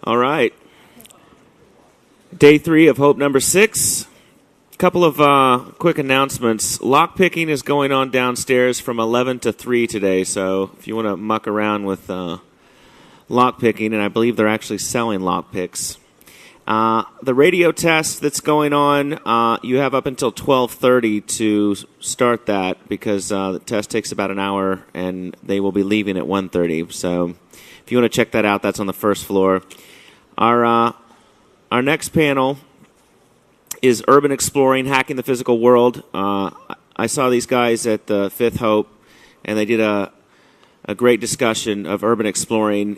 All right. Day 3 of Hope number 6. A couple of quick announcements. Lockpicking is going on downstairs from 11 to 3 today, so if you want to muck around with lockpicking, and I believe they're actually selling lockpicks. The radio test that's going on, you have up until 12:30 to start that because the test takes about an hour, and they will be leaving at 1:30. So if you want to check that out, that's on the first floor. Our next panel is Urban Exploring, Hacking the Physical World. I saw these guys at the Fifth Hope, and they did a great discussion of urban exploring.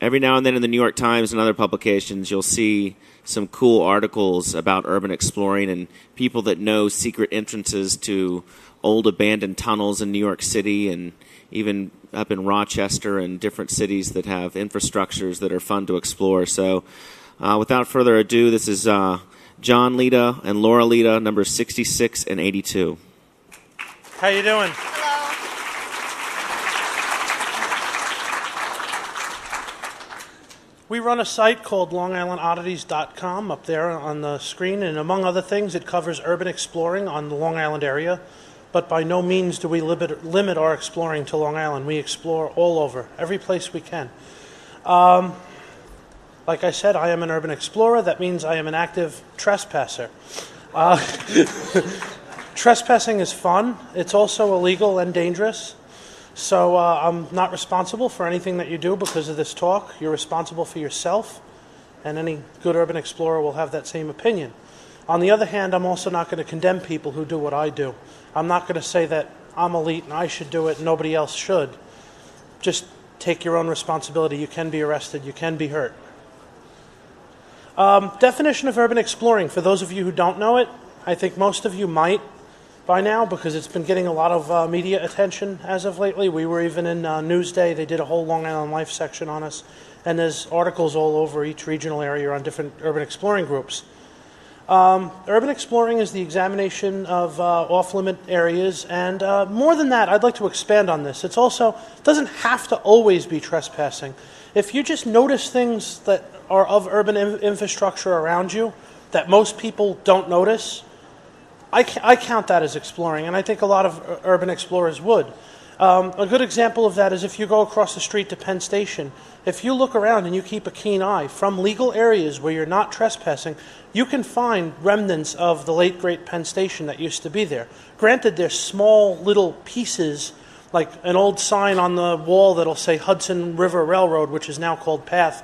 Every now and then in the New York Times and other publications, you'll see some cool articles about urban exploring and people that know secret entrances to old abandoned tunnels in New York City and even up in Rochester and different cities that have infrastructures that are fun to explore. So without further ado, this is John Lita and Laura Lita, numbers 66 and 82. How you doing? We run a site called LongIslandOddities.com up there on the screen, and among other things, it covers urban exploring on the Long Island area. But by no means do we limit our exploring to Long Island. We explore all over, every place we can. Like I said, I am an urban explorer. That means I am an active trespasser. Trespassing is fun. It's also illegal and dangerous. So I'm not responsible for anything that you do because of this talk. You're responsible for yourself, and any good urban explorer will have that same opinion. On the other hand, I'm also not going to condemn people who do what I do. I'm not going to say that I'm elite and I should do it and nobody else should. Just take your own responsibility. You can be arrested. You can be hurt. Definition of urban exploring. For those of you who don't know it, I think most of you might by now because it's been getting a lot of media attention as of lately. We were even in Newsday. They did a whole Long Island Life section on us. And there's articles all over each regional area on different urban exploring groups. Urban exploring is the examination of off-limit areas. And more than that, I'd like to expand on this. It doesn't have to always be trespassing. If you just notice things that are of urban infrastructure around you that most people don't notice, I count that as exploring, and I think a lot of urban explorers would. A good example of that is if you go across the street to Penn Station. If you look around and you keep a keen eye, from legal areas where you're not trespassing, you can find remnants of the late, great Penn Station that used to be there. Granted, they're small little pieces, like an old sign on the wall that'll say Hudson River Railroad, which is now called Path.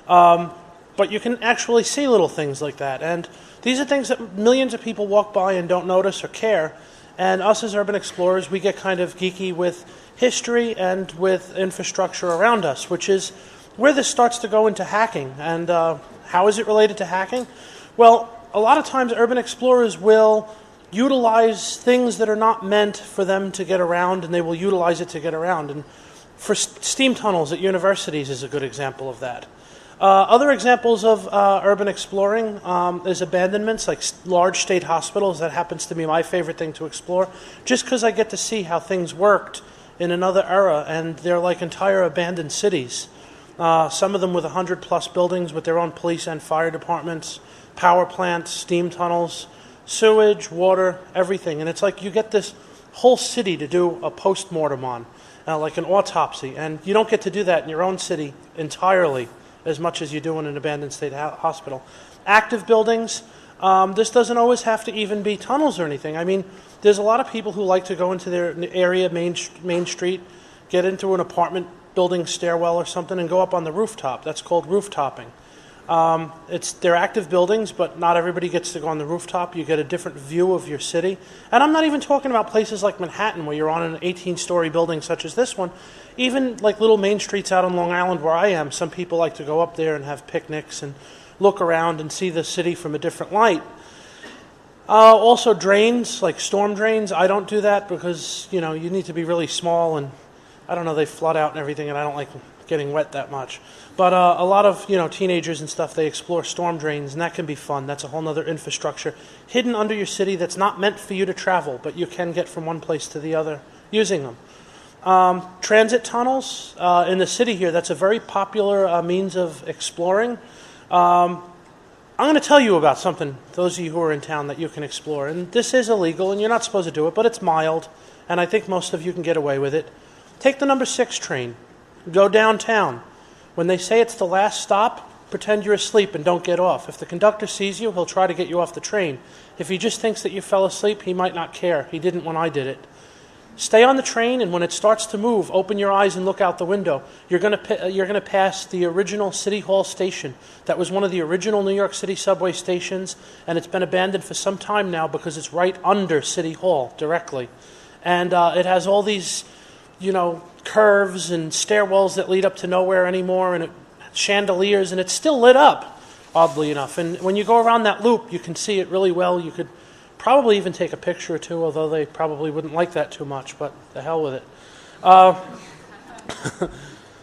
But you can actually see little things like that. And these are things that millions of people walk by and don't notice or care. And us as urban explorers, we get kind of geeky with history and with infrastructure around us, which is where this starts to go into hacking. And how is it related to hacking? Well, a lot of times urban explorers will utilize things that are not meant for them to get around, and they will utilize it to get around. And for steam tunnels at universities is a good example of that. Other examples of urban exploring is abandonments, like large state hospitals. That happens to be my favorite thing to explore, just because I get to see how things worked in another era, and they're like entire abandoned cities. Some of them with 100-plus buildings with their own police and fire departments, power plants, steam tunnels, sewage, water, everything. And it's like you get this whole city to do a post-mortem on, like an autopsy, and you don't get to do that in your own city entirely as much as you do in an abandoned state hospital. Active buildings, this doesn't always have to even be tunnels or anything. I mean, there's a lot of people who like to go into their area, main street, get into an apartment building stairwell or something and go up on the rooftop. That's called rooftopping. They're active buildings, but not everybody gets to go on the rooftop. You get a different view of your city. And I'm not even talking about places like Manhattan where you're on an 18-story building such as this one. Even like little main streets out on Long Island where I am, some people like to go up there and have picnics and look around and see the city from a different light. Also drains, like storm drains. I don't do that because, you need to be really small, and I don't know, they flood out and everything, and I don't like getting wet that much. But a lot of teenagers and stuff, they explore storm drains, and that can be fun. That's a whole other infrastructure hidden under your city that's not meant for you to travel, but you can get from one place to the other using them. Transit tunnels in the city here, that's a very popular means of exploring. I'm going to tell you about something, those of you who are in town, that you can explore. And this is illegal, and you're not supposed to do it, but it's mild, and I think most of you can get away with it. Take the number 6 train. Go downtown. When they say it's the last stop, pretend you're asleep and don't get off. If the conductor sees you, he'll try to get you off the train. If he just thinks that you fell asleep, he might not care. He didn't when I did it. Stay on the train, and when it starts to move, open your eyes and look out the window. You're going to pass the original City Hall station. That was one of the original New York City subway stations, and it's been abandoned for some time now because it's right under City Hall directly. And it has all these, curves and stairwells that lead up to nowhere anymore, and chandeliers, and it's still lit up, oddly enough. And when you go around that loop, you can see it really well. You could probably even take a picture or two, although they probably wouldn't like that too much, but the hell with it.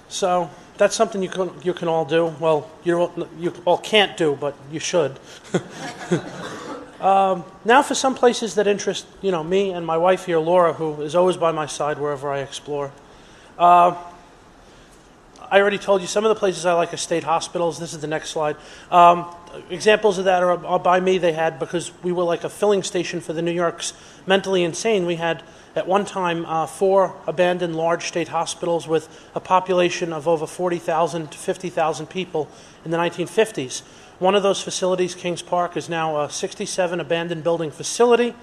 So that's something you can all do. Well, you all can't do, but you should. Now for some places that interest, me and my wife here, Laura, who is always by my side wherever I explore. I already told you some of the places I like are state hospitals. This is the next slide. Examples of that are by me. They had, because we were like a filling station for the New York's mentally insane, we had at one time 4 abandoned large state hospitals with a population of over 40,000 to 50,000 people in the 1950s. One of those facilities, Kings Park, is now a 67 abandoned building facility.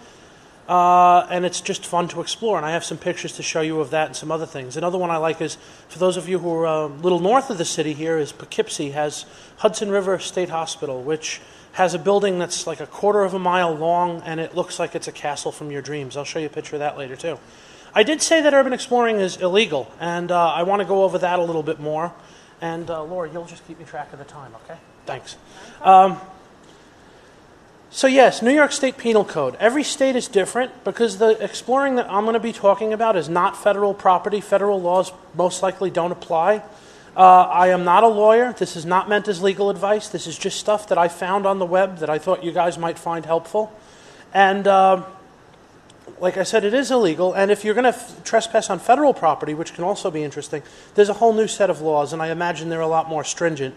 And it's just fun to explore, and I have some pictures to show you of that and some other things. Another one I like is, for those of you who are a little north of the city here, is Poughkeepsie has Hudson River State Hospital, which has a building that's like a 1/4 of a mile long, and it looks like it's a castle from your dreams. I'll show you a picture of that later, too. I did say that urban exploring is illegal, and I want to go over that a little bit more. And Laura, you'll just keep me track of the time, okay? Thanks. So yes, New York State Penal Code. Every state is different because the exploring that I'm going to be talking about is not federal property. Federal laws most likely don't apply. I am not a lawyer. This is not meant as legal advice. This is just stuff that I found on the web that I thought you guys might find helpful. And like I said, it is illegal. And if you're going to trespass on federal property, which can also be interesting, there's a whole new set of laws, and I imagine they're a lot more stringent.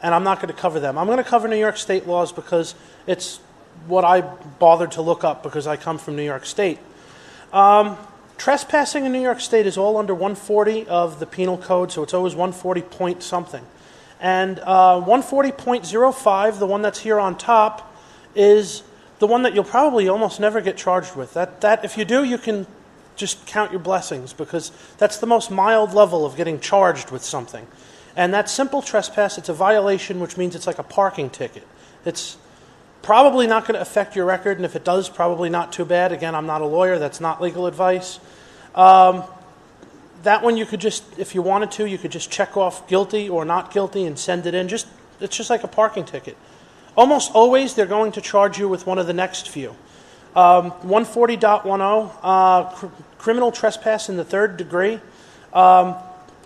And I'm not going to cover them. I'm going to cover New York State laws because it's what I bothered to look up because I come from New York State. Trespassing in New York State is all under 140 of the Penal Code, so it's always 140 point something. And 140.05, the one that's here on top, is the one that you'll probably almost never get charged with. That if you do, you can just count your blessings because that's the most mild level of getting charged with something. And that simple trespass, it's a violation, which means it's like a parking ticket. It's probably not going to affect your record, and if it does, probably not too bad. Again, I'm not a lawyer. That's not legal advice. That one you could just, if you wanted to, you could just check off guilty or not guilty and send it in. It's just like a parking ticket. Almost always, they're going to charge you with one of the next few. 140.10, criminal trespass in the 3rd degree.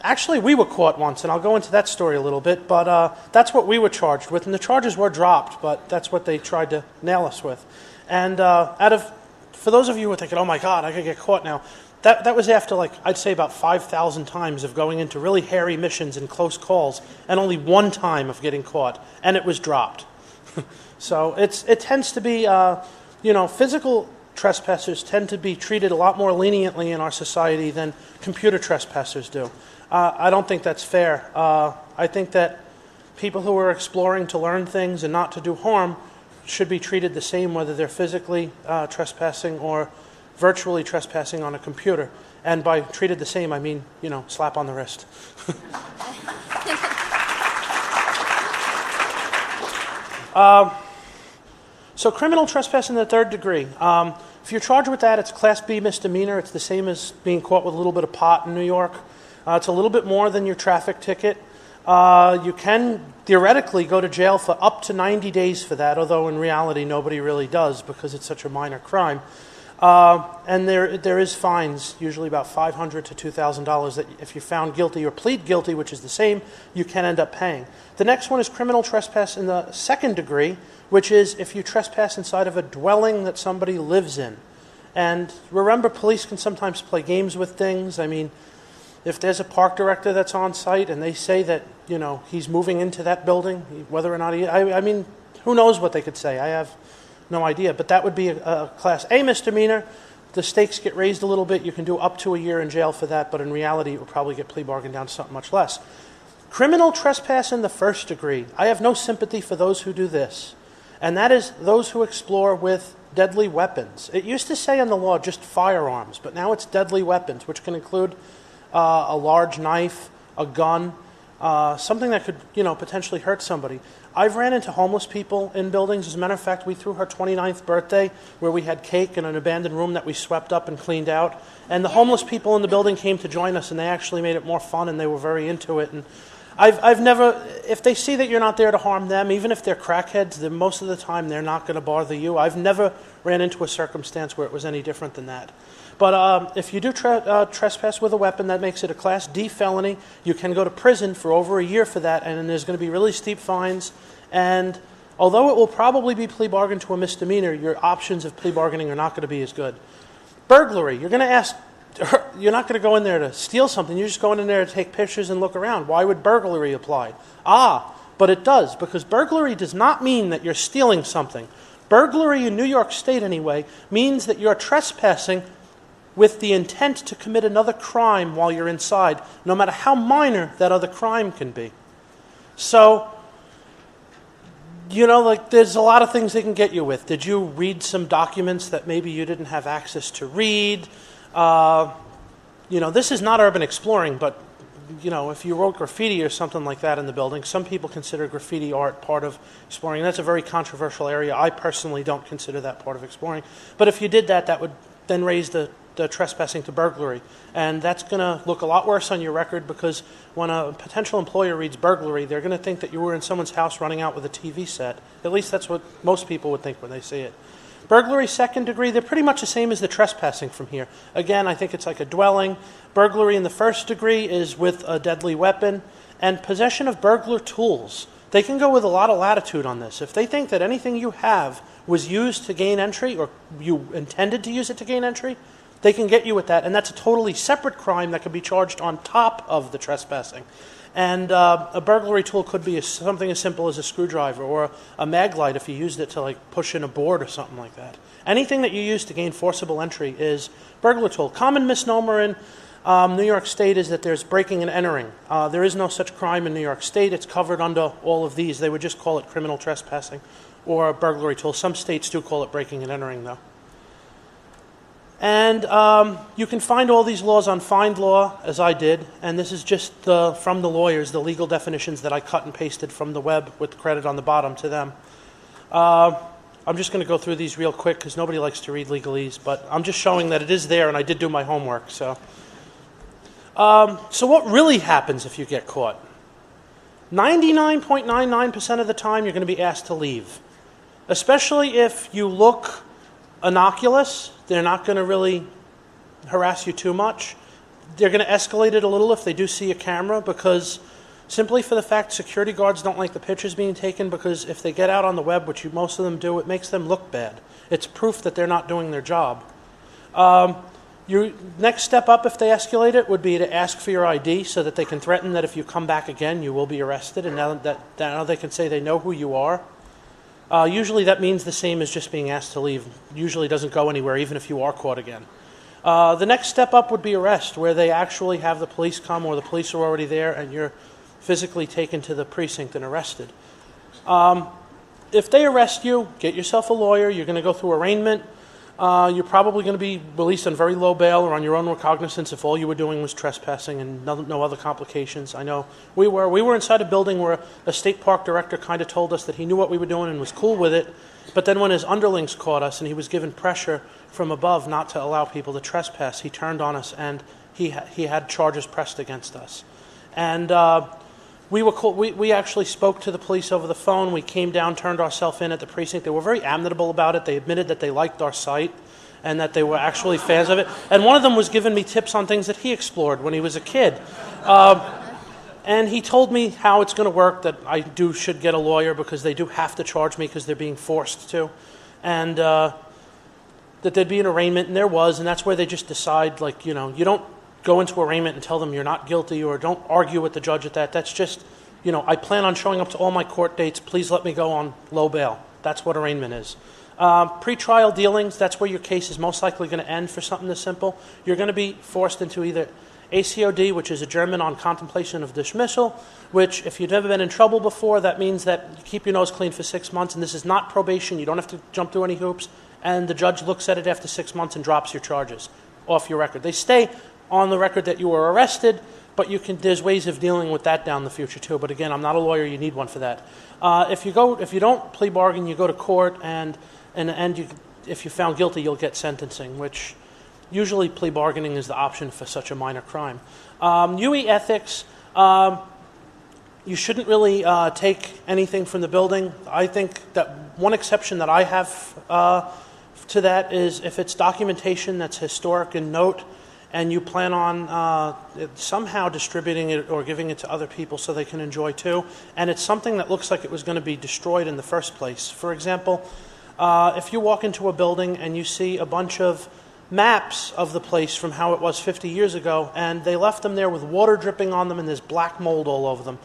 Actually, we were caught once, and I'll go into that story a little bit, but that's what we were charged with, and the charges were dropped, but that's what they tried to nail us with. And for those of you who are thinking, oh my God, I could get caught now, that was after, I'd say about 5,000 times of going into really hairy missions and close calls, and only one time of getting caught, and it was dropped. So it tends to be, physical trespassers tend to be treated a lot more leniently in our society than computer trespassers do. I don't think that's fair. I think that people who are exploring to learn things and not to do harm should be treated the same whether they're physically trespassing or virtually trespassing on a computer. And by treated the same, I mean, slap on the wrist. So criminal trespass in the 3rd degree. If you're charged with that, it's Class B misdemeanor. It's the same as being caught with a little bit of pot in New York. It's a little bit more than your traffic ticket. You can theoretically go to jail for up to 90 days for that, although in reality nobody really does because it's such a minor crime. And there is fines, usually about $500 to $2,000, that if you're found guilty or plead guilty, which is the same, you can end up paying. The next one is criminal trespass in the 2nd degree, which is if you trespass inside of a dwelling that somebody lives in. And remember, police can sometimes play games with things. I mean, if there's a park director that's on site and they say that, he's moving into that building, whether or not I mean, who knows what they could say? I have no idea. But that would be a Class A misdemeanor. The stakes get raised a little bit. You can do up to a year in jail for that, but in reality, it will probably get plea bargained down to something much less. Criminal trespass in the first degree. I have no sympathy for those who do this, and that is those who explore with deadly weapons. It used to say in the law just firearms, but now it's deadly weapons, which can include a large knife, a gun, something that could, potentially hurt somebody. I've ran into homeless people in buildings. As a matter of fact, we threw her 29th birthday where we had cake in an abandoned room that we swept up and cleaned out. And the homeless people in the building came to join us, and they actually made it more fun, and they were very into it. And I've never, if they see that you're not there to harm them, even if they're crackheads, then most of the time they're not going to bother you. I've never ran into a circumstance where it was any different than that. But if you do trespass with a weapon, that makes it a Class D felony. You can go to prison for over a year for that, and there's going to be really steep fines. And although it will probably be plea bargained to a misdemeanor, your options of plea bargaining are not going to be as good. Burglary, you're going to ask, you're not going to go in there to steal something. You're just going in there to take pictures and look around. Why would burglary apply? But it does, because burglary does not mean that you're stealing something. Burglary in New York State, anyway, means that you're trespassing with the intent to commit another crime while you're inside, no matter how minor that other crime can be. So, there's a lot of things they can get you with. Did you read some documents that maybe you didn't have access to read? This is not urban exploring, but, if you wrote graffiti or something like that in the building, some people consider graffiti art part of exploring. That's a very controversial area. I personally don't consider that part of exploring. But if you did that, that would then raise the trespassing to burglary. And that's going to look a lot worse on your record, because when a potential employer reads burglary, they're going to think that you were in someone's house running out with a TV set. At least that's what most people would think when they see it. Burglary second degree, they're pretty much the same as the trespassing from here. Again, I think it's like a dwelling. Burglary in the first degree is with a deadly weapon. And possession of burglar tools. They can go with a lot of latitude on this. If they think that anything you have was used to gain entry, or you intended to use it to gain entry, they can get you with that, and that's a totally separate crime that could be charged on top of the trespassing. And a burglary tool could be something as simple as a screwdriver or a mag light if you used it to push in a board or something like that. Anything that you use to gain forcible entry is burglar tool. Common misnomer in New York State is that there's breaking and entering. There is no such crime in New York State. It's covered under all of these. They would just call it criminal trespassing or a burglary tool. Some states do call it breaking and entering, though. And you can find all these laws on FindLaw, as I did, and this is just from the lawyers, the legal definitions that I cut and pasted from the web with the credit on the bottom to them. I'm just going to go through these real quick because nobody likes to read legalese, but I'm just showing that it is there, and I did do my homework. So what really happens if you get caught? 99.99% of the time, you're going to be asked to leave, especially if you look innocuous. They're not going to really harass you too much. They're going to escalate it a little if they do see a camera, because simply for the fact security guards don't like the pictures being taken, because if they get out on the web, which most of them do, it makes them look bad. It's proof that they're not doing their job. Your next step up, if they escalate it, would be to ask for your ID so that they can threaten that if you come back again, you will be arrested, and now they can say they know who you are. Usually that means the same as just being asked to leave. Usually doesn't go anywhere, even if you are caught again. The next step up would be arrest, where they actually have the police come, or the police are already there, and you're physically taken to the precinct and arrested. If they arrest you, get yourself a lawyer. You're going to go through arraignment. You're probably going to be released on very low bail or on your own recognizance if all you were doing was trespassing and no other complications. I know we were inside a building where a state park director kind of told us that he knew what we were doing and was cool with it, but then when his underlings caught us and he was given pressure from above not to allow people to trespass, he turned on us and he had charges pressed against us. And we actually spoke to the police over the phone. We came down, turned ourselves in at the precinct. They were very amiable about it. They admitted that they liked our site and that they were actually fans of it. And one of them was giving me tips on things that he explored when he was a kid. And he told me how it's going to work, that I should get a lawyer because they do have to charge me because they're being forced to. And that there'd be an arraignment, and there was, and that's where they just decide, like, you don't go into arraignment and tell them you're not guilty, or don't argue with the judge at that. That's just, I plan on showing up to all my court dates. Please let me go on low bail. That's what arraignment is. Pre-trial dealings, that's where your case is most likely going to end for something this simple. You're going to be forced into either ACOD, which is adjournment on contemplation of dismissal, which, if you've never been in trouble before, that means that you keep your nose clean for 6 months, and this is not probation. You don't have to jump through any hoops, and the judge looks at it after 6 months and drops your charges off your record. They stay on the record that you were arrested, but there's ways of dealing with that down the future too. But again, I'm not a lawyer. You need one for that. If you don't plea bargain, you go to court, and in the end, if you're found guilty, you'll get sentencing, which usually plea bargaining is the option for such a minor crime. UE ethics, you shouldn't really take anything from the building. I think that one exception that I have to that is if it's documentation that's historic in note, and you plan on somehow distributing it or giving it to other people so they can enjoy too, and it's something that looks like it was going to be destroyed in the first place. For example, if you walk into a building and you see a bunch of maps of the place from how it was 50 years ago, and they left them there with water dripping on them and there's black mold all over them,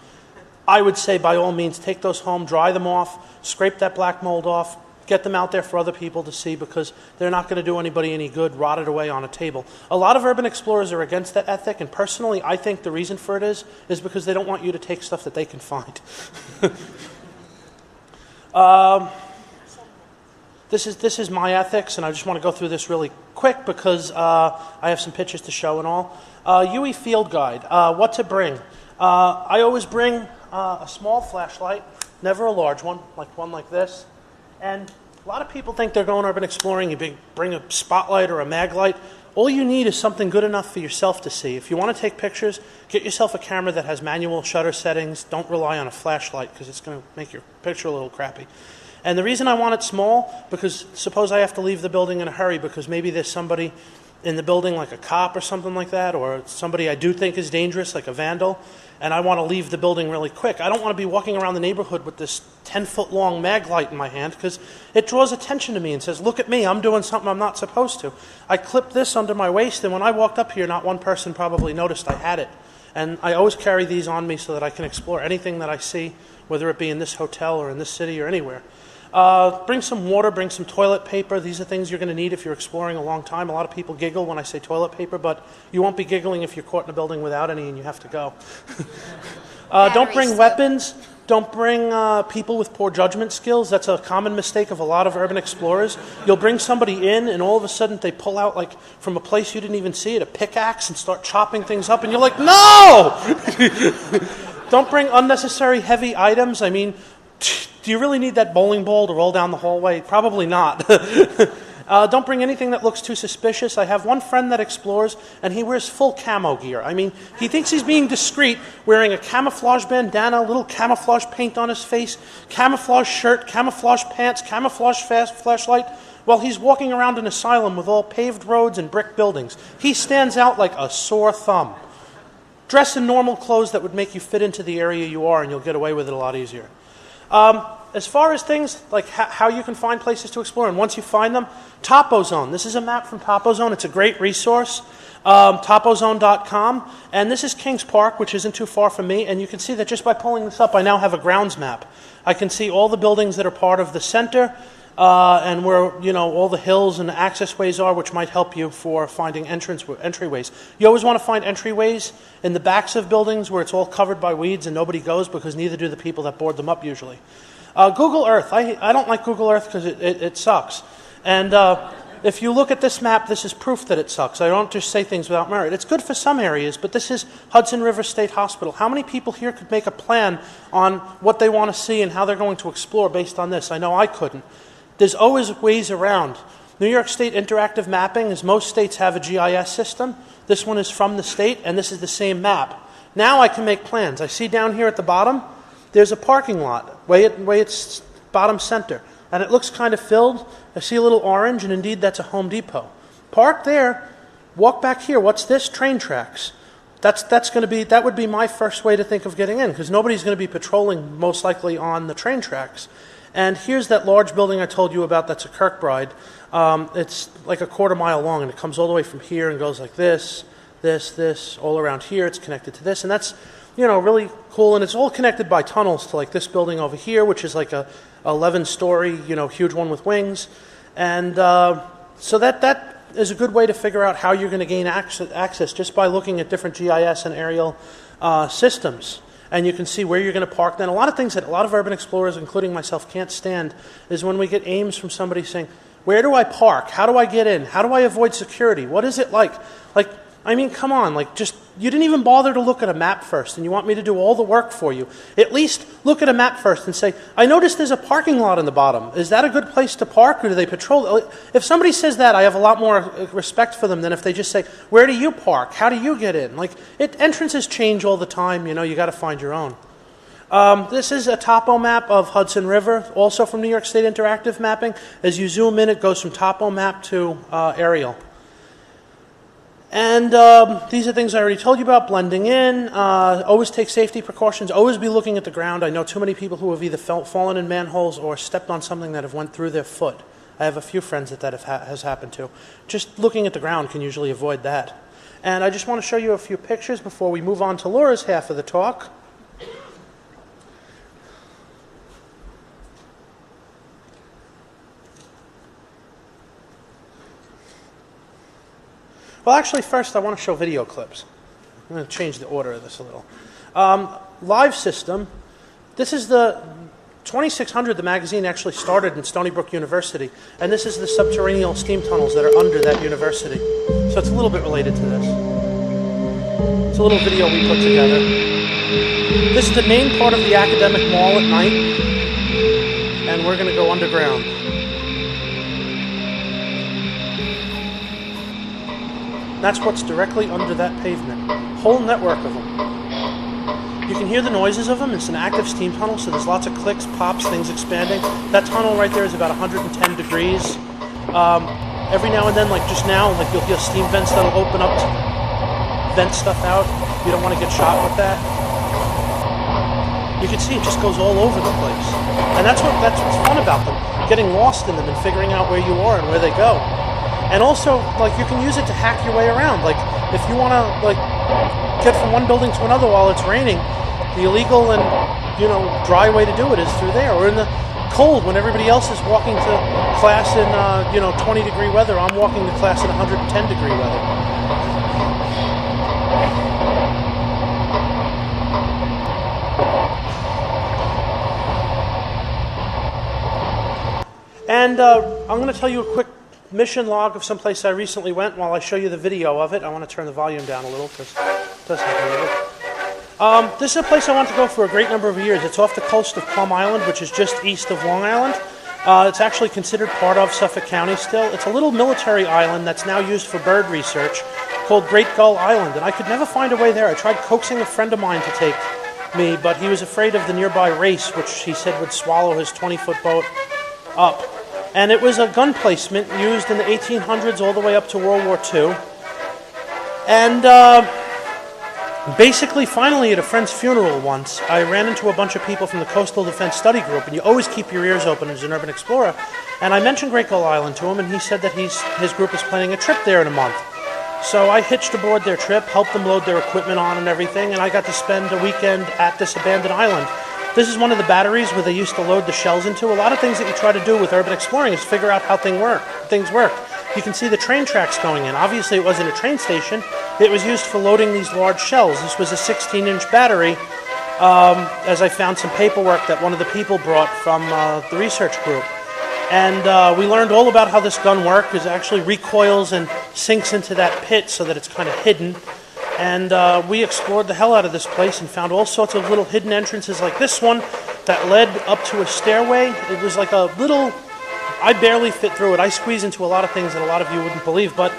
I would say by all means take those home, dry them off, scrape that black mold off, get them out there for other people to see, because they're not going to do anybody any good rotted away on a table. A lot of urban explorers are against that ethic, and personally I think the reason for it is because they don't want you to take stuff that they can find. This is my ethics, and I just want to go through this really quick because I have some pictures to show and all. UE Field Guide, what to bring. I always bring a small flashlight, never a large one like this. And a lot of people think they're going urban exploring. You bring a spotlight or a mag light. All you need is something good enough for yourself to see. If you want to take pictures, get yourself a camera that has manual shutter settings. Don't rely on a flashlight because it's going to make your picture a little crappy. And the reason I want it small, because suppose I have to leave the building in a hurry because maybe there's somebody in the building, like a cop or something like that, or somebody I do think is dangerous, like a vandal, and I want to leave the building really quick. I don't want to be walking around the neighborhood with this 10-foot-long mag light in my hand because it draws attention to me and says, look at me, I'm doing something I'm not supposed to. I clipped this under my waist, and when I walked up here, not one person probably noticed I had it. And I always carry these on me so that I can explore anything that I see, whether it be in this hotel or in this city or anywhere. Bring some water, bring some toilet paper. These are things you're going to need if you're exploring a long time. A lot of people giggle when I say toilet paper, but you won't be giggling if you're caught in a building without any and you have to go. Don't bring weapons. Don't bring people with poor judgment skills. That's a common mistake of a lot of urban explorers. You'll bring somebody in, and all of a sudden they pull out, like, from a place you didn't even see it, a pickaxe and start chopping things up, and you're like, no! Don't bring unnecessary heavy items. I mean, do you really need that bowling ball to roll down the hallway? Probably not. Don't bring anything that looks too suspicious. I have one friend that explores, and he wears full camo gear. I mean, he thinks he's being discreet, wearing a camouflage bandana, little camouflage paint on his face, camouflage shirt, camouflage pants, camouflage flashlight, while he's walking around an asylum with all paved roads and brick buildings. He stands out like a sore thumb. Dress in normal clothes that would make you fit into the area you are, and you'll get away with it a lot easier. As far as things like how you can find places to explore, and once you find them, TopoZone. This is a map from TopoZone. It's a great resource, topozone.com. And this is Kings Park, which isn't too far from me. And you can see that just by pulling this up, I now have a grounds map. I can see all the buildings that are part of the center, and where all the hills and the access ways are, which might help you for finding entryways. You always want to find entryways in the backs of buildings where it's all covered by weeds and nobody goes, because neither do the people that board them up usually. Google Earth. I don't like Google Earth because it sucks. And if you look at this map, this is proof that it sucks. I don't just say things without merit. It's good for some areas, but this is Hudson River State Hospital. How many people here could make a plan on what they want to see and how they're going to explore based on this? I know I couldn't. There's always ways around. New York State Interactive Mapping, as most states have a GIS system. This one is from the state, and this is the same map. Now I can make plans. I see down here at the bottom, there's a parking lot, way it's bottom center, and it looks kind of filled. I see a little orange, and indeed that's a Home Depot. Park there, walk back here. What's this? Train tracks. That would be my first way to think of getting in, because nobody's going to be patrolling most likely on the train tracks. And here's that large building I told you about that's a Kirkbride. It's like a quarter mile long, and it comes all the way from here and goes like this, all around here. It's connected to this, and that's, really cool. And it's all connected by tunnels to like this building over here, which is like a 11-story, huge one with wings. And so that is a good way to figure out how you're going to gain access just by looking at different GIS and aerial systems. And you can see where you're going to park. Then a lot of things that a lot of urban explorers, including myself, can't stand is when we get aims from somebody saying, where do I park? How do I get in? How do I avoid security? What is it like? Come on, you didn't even bother to look at a map first, and you want me to do all the work for you. At least look at a map first and say, I noticed there's a parking lot in the bottom. Is that a good place to park, or do they patrol? If somebody says that, I have a lot more respect for them than if they just say, where do you park? How do you get in? Entrances change all the time, you got to find your own. This is a topo map of Hudson River, also from New York State Interactive Mapping. As you zoom in, it goes from topo map to aerial. And these are things I already told you about, blending in. Always take safety precautions. Always be looking at the ground. I know too many people who have either fallen in manholes or stepped on something that have went through their foot. I have a few friends that has happened to. Just looking at the ground can usually avoid that. And I just want to show you a few pictures before we move on to Laura's half of the talk. Well, actually, first I want to show video clips. I'm going to change the order of this a little. Live system. This is the 2600. The magazine actually started in Stony Brook University, and this is the subterranean steam tunnels that are under that university. So it's a little bit related to this. It's a little video we put together. This is the main part of the academic mall at night, and we're going to go underground. That's what's directly under that pavement. Whole network of them. You can hear the noises of them. It's an active steam tunnel, so there's lots of clicks, pops, things expanding. That tunnel right there is about 110 degrees. Every now and then, like just now, you'll hear steam vents that'll open up to vent stuff out. You don't want to get shot with that. You can see it just goes all over the place. And that's what's fun about them. Getting lost in them and figuring out where you are and where they go. And also, you can use it to hack your way around. If you want to, get from one building to another while it's raining, the illegal and, dry way to do it is through there. Or in the cold, when everybody else is walking to class in, 20-degree weather, I'm walking to class in 110-degree weather. And I'm going to tell you a quick mission log of someplace I recently went. While I show you the video of it, I want to turn the volume down a little because it does happen a little. This is a place I want to go for a great number of years. It's off the coast of Plum Island, which is just east of Long Island. It's actually considered part of Suffolk County still. It's a little military island that's now used for bird research called Great Gull Island, and I could never find a way there. I tried coaxing a friend of mine to take me, but he was afraid of the nearby race, which he said would swallow his 20-foot boat up. And it was a gun placement used in the 1800s all the way up to World War II. And basically, finally, at a friend's funeral once, I ran into a bunch of people from the Coastal Defense Study Group, and you always keep your ears open as an urban explorer. And I mentioned Great Gull Island to him, and he said that his group is planning a trip there in a month. So I hitched aboard their trip, helped them load their equipment on and everything, and I got to spend a weekend at this abandoned island. This is one of the batteries where they used to load the shells into. A lot of things that you try to do with urban exploring is figure out how things work. You can see the train tracks going in. Obviously, it wasn't a train station. It was used for loading these large shells. This was a 16-inch battery, as I found some paperwork that one of the people brought from the research group. And we learned all about how this gun works. It actually recoils and sinks into that pit so that it's kind of hidden. And we explored the hell out of this place and found all sorts of little hidden entrances like this one that led up to a stairway. It was like a little... I barely fit through it. I squeeze into a lot of things that a lot of you wouldn't believe, but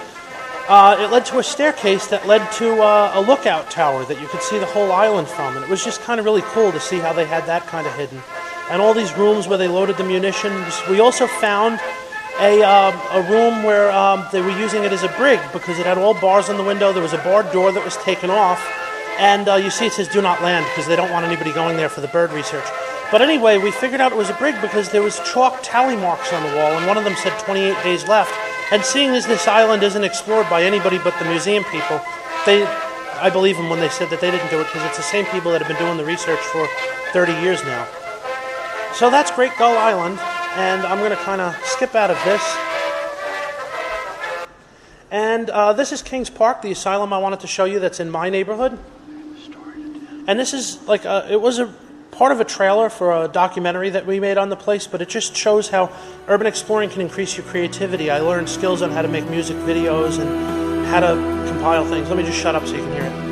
it led to a staircase that led to a lookout tower that you could see the whole island from. And it was just kind of really cool to see how they had that kind of hidden. And all these rooms where they loaded the munitions. We also found a room where they were using it as a brig because it had all bars on the window. There was a barred door that was taken off. And you see it says do not land because they don't want anybody going there for the bird research. But anyway, we figured out it was a brig because there was chalk tally marks on the wall, and one of them said 28 days left. And seeing as this island isn't explored by anybody but the museum people, I believe them when they said that they didn't do it because it's the same people that have been doing the research for 30 years now. So that's Great Gull Island, and I'm going to kind of skip out of this. And this is Kings Park, the asylum I wanted to show you that's in my neighborhood. And this is like, it was a part of a trailer for a documentary that we made on the place, but it just shows how urban exploring can increase your creativity. I learned skills on how to make music videos and how to compile things. Let me just shut up so you can hear it.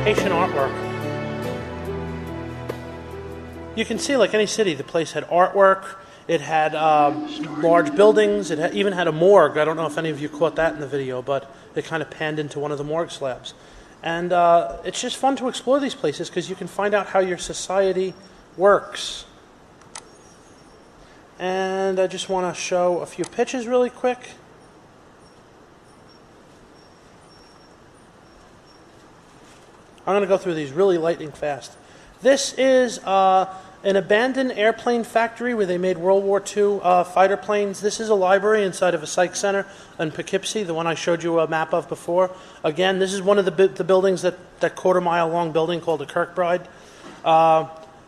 Haitian artwork. You can see, like any city, the place had artwork. It had large buildings. It even had a morgue. I don't know if any of you caught that in the video, but it kind of panned into one of the morgue slabs. And it's just fun to explore these places because you can find out how your society works. And I just want to show a few pictures really quick. I'm going to go through these really lightning fast. This is an abandoned airplane factory where they made World War II fighter planes. This is a library inside of a psych center in Poughkeepsie, the one I showed you a map of before. Again, this is one of the buildings, that quarter-mile-long building called the Kirkbride.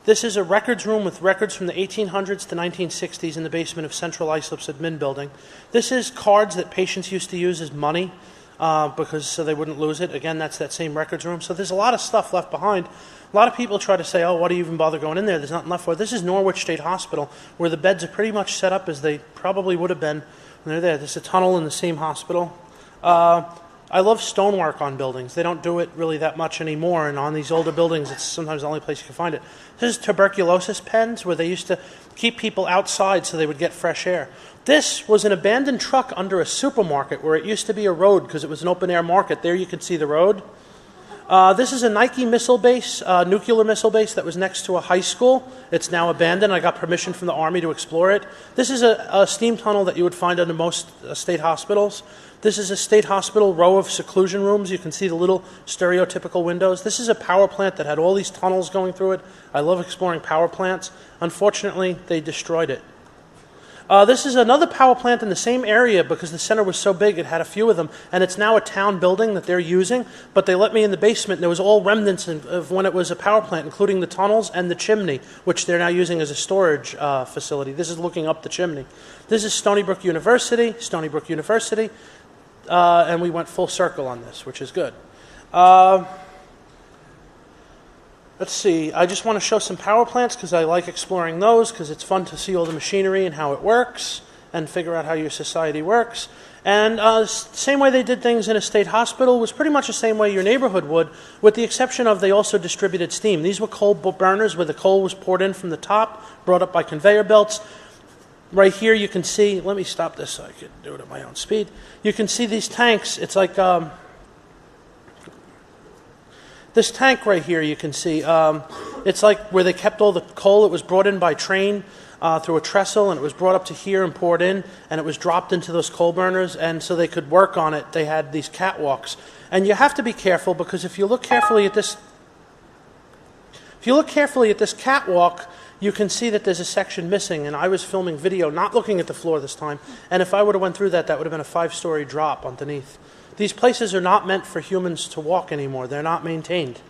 This is a records room with records from the 1800s to 1960s in the basement of Central Islip's admin building. This is cards that patients used to use as money. So they wouldn't lose it. Again, that's that same records room. So there's a lot of stuff left behind. A lot of people try to say, oh, why do you even bother going in there? There's nothing left for it. This is Norwich State Hospital, where the beds are pretty much set up as they probably would have been when they're there. There's a tunnel in the same hospital. I love stonework on buildings. They don't do it really that much anymore, and on these older buildings, it's sometimes the only place you can find it. This is tuberculosis pens, where they used to keep people outside so they would get fresh air. This was an abandoned truck under a supermarket where it used to be a road because it was an open-air market. There you could see the road. This is a Nike missile base, nuclear missile base that was next to a high school. It's now abandoned. I got permission from the Army to explore it. This is a steam tunnel that you would find under most state hospitals. This is a state hospital row of seclusion rooms. You can see the little stereotypical windows. This is a power plant that had all these tunnels going through it. I love exploring power plants. Unfortunately, they destroyed it. This is another power plant in the same area because the center was so big, it had a few of them, and it's now a town building that they're using, but they let me in the basement, and there was all remnants of when it was a power plant, including the tunnels and the chimney, which they're now using as a storage facility. This is looking up the chimney. This is Stony Brook University, and we went full circle on this, which is good. Let's see, I just want to show some power plants because I like exploring those because it's fun to see all the machinery and how it works and figure out how your society works. And same way they did things in a state hospital was pretty much the same way your neighborhood would, with the exception of they also distributed steam. These were coal burners where the coal was poured in from the top, brought up by conveyor belts. Right here you can see, let me stop this so I can do it at my own speed. You can see these tanks, it's like... This tank right here, you can see, it's like where they kept all the coal. It was brought in by train through a trestle, and it was brought up to here and poured in, and it was dropped into those coal burners, and so they could work on it. They had these catwalks. And you have to be careful, because if you look carefully at this catwalk, you can see that there's a section missing, and I was filming video, not looking at the floor this time, and if I would have went through that, that would have been a 5-story drop underneath. These places are not meant for humans to walk anymore. They're not maintained.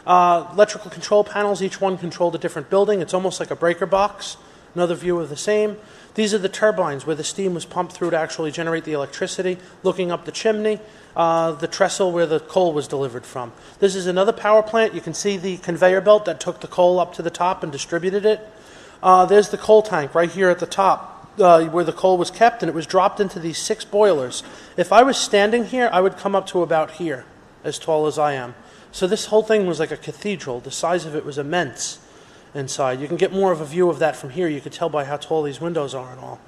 Electrical control panels, each one controlled a different building. It's almost like a breaker box. Another view of the same. These are the turbines where the steam was pumped through to actually generate the electricity. Looking up the chimney, the trestle where the coal was delivered from. This is another power plant. You can see the conveyor belt that took the coal up to the top and distributed it. There's the coal tank right here at the top, where the coal was kept, and it was dropped into these 6 boilers. If I was standing here, I would come up to about here, as tall as I am. So this whole thing was like a cathedral. The size of it was immense inside. You can get more of a view of that from here. You could tell by how tall these windows are and all.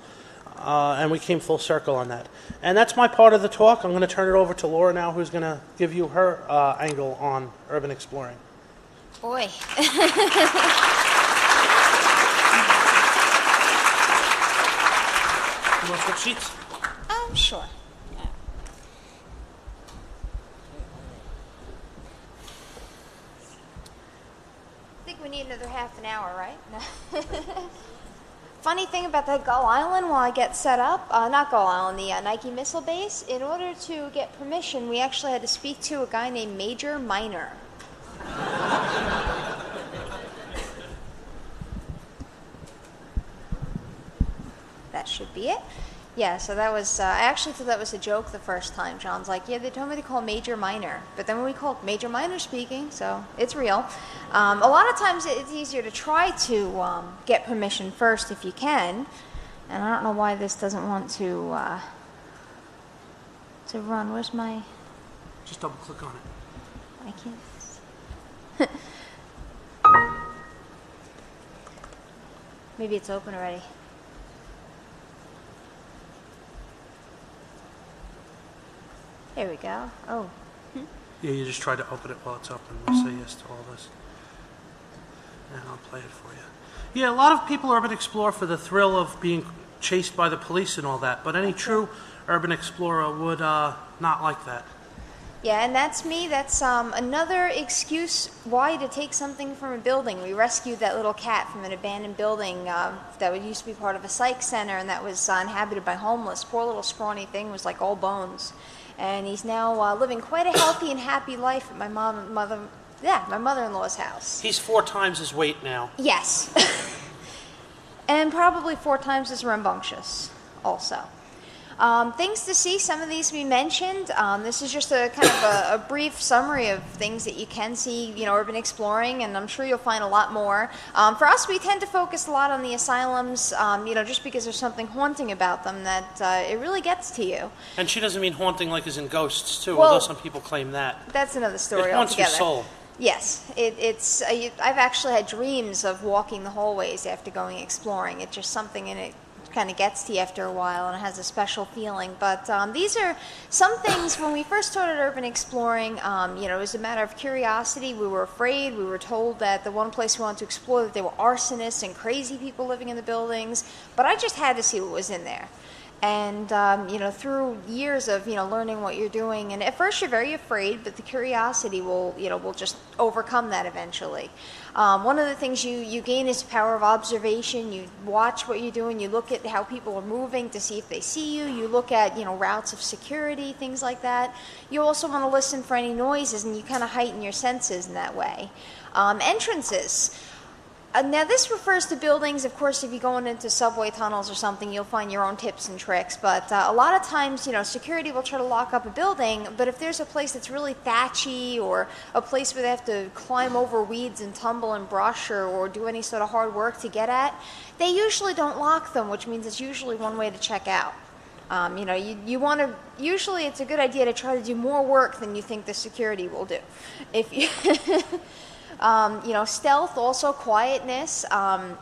And we came full circle on that. And that's my part of the talk. I'm going to turn it over to Laura now, who's going to give you her angle on urban exploring. Boy. You want to switch seats? Sure. I think we need another half an hour, right? Funny thing about the Gull Island, while I get set up, not Gull Island, the Nike missile base, in order to get permission, we actually had to speak to a guy named Major Minor. That should be it. Yeah, so that was, I actually thought that was a joke the first time. John's like, yeah, they told me to call Major Minor. But then when we called Major Minor speaking, so it's real. A lot of times it's easier to try to get permission first if you can. And I don't know why this doesn't want to run. Where's my... Just double click on it. I can't... Maybe it's open already. There we go. Oh. Yeah, you just try to open it while it's open. We'll say yes to all this. And I'll play it for you. Yeah, a lot of people urban explore for the thrill of being chased by the police and all that, but any true urban explorer would not like that. Yeah, and that's me. That's another excuse why to take something from a building. We rescued that little cat from an abandoned building that used to be part of a psych center, and that was inhabited by homeless. Poor little scrawny thing was like all bones. And he's now living quite a healthy and happy life at my mother-in-law's house. He's 4 times his weight now. Yes. And probably 4 times as rambunctious also. Things to see, some of these we mentioned. This is just a kind of a brief summary of things that you can see, urban exploring, and I'm sure you'll find a lot more. For us, we tend to focus a lot on the asylums, just because there's something haunting about them that it really gets to you. And she doesn't mean haunting like as in ghosts, too, well, although some people claim that. That's another story altogether. It haunts altogether. your soul. Yes, it's. I've actually had dreams of walking the hallways after going exploring. It's just something in it kind of gets to you after a while, and it has a special feeling. But these are some things. When we first started urban exploring, it was a matter of curiosity. We were afraid. We were told that the one place we wanted to explore, that there were arsonists and crazy people living in the buildings. But I just had to see what was in there. And, through years of, learning what you're doing, and at first you're very afraid, but the curiosity will just overcome that eventually. One of the things you gain is the power of observation. You watch what you're doing. You look at how people are moving to see if they see you. You look at, routes of security, things like that. You also want to listen for any noises, and you kind of heighten your senses in that way. Entrances. Now, this refers to buildings. Of course, if you're going into subway tunnels or something, you'll find your own tips and tricks. But a lot of times, security will try to lock up a building. But if there's a place that's really thatchy, or a place where they have to climb over weeds and tumble and brush or do any sort of hard work to get at, they usually don't lock them, which means it's usually one way to check out. You want to, usually it's a good idea to try to do more work than you think the security will do. If you... stealth, also quietness.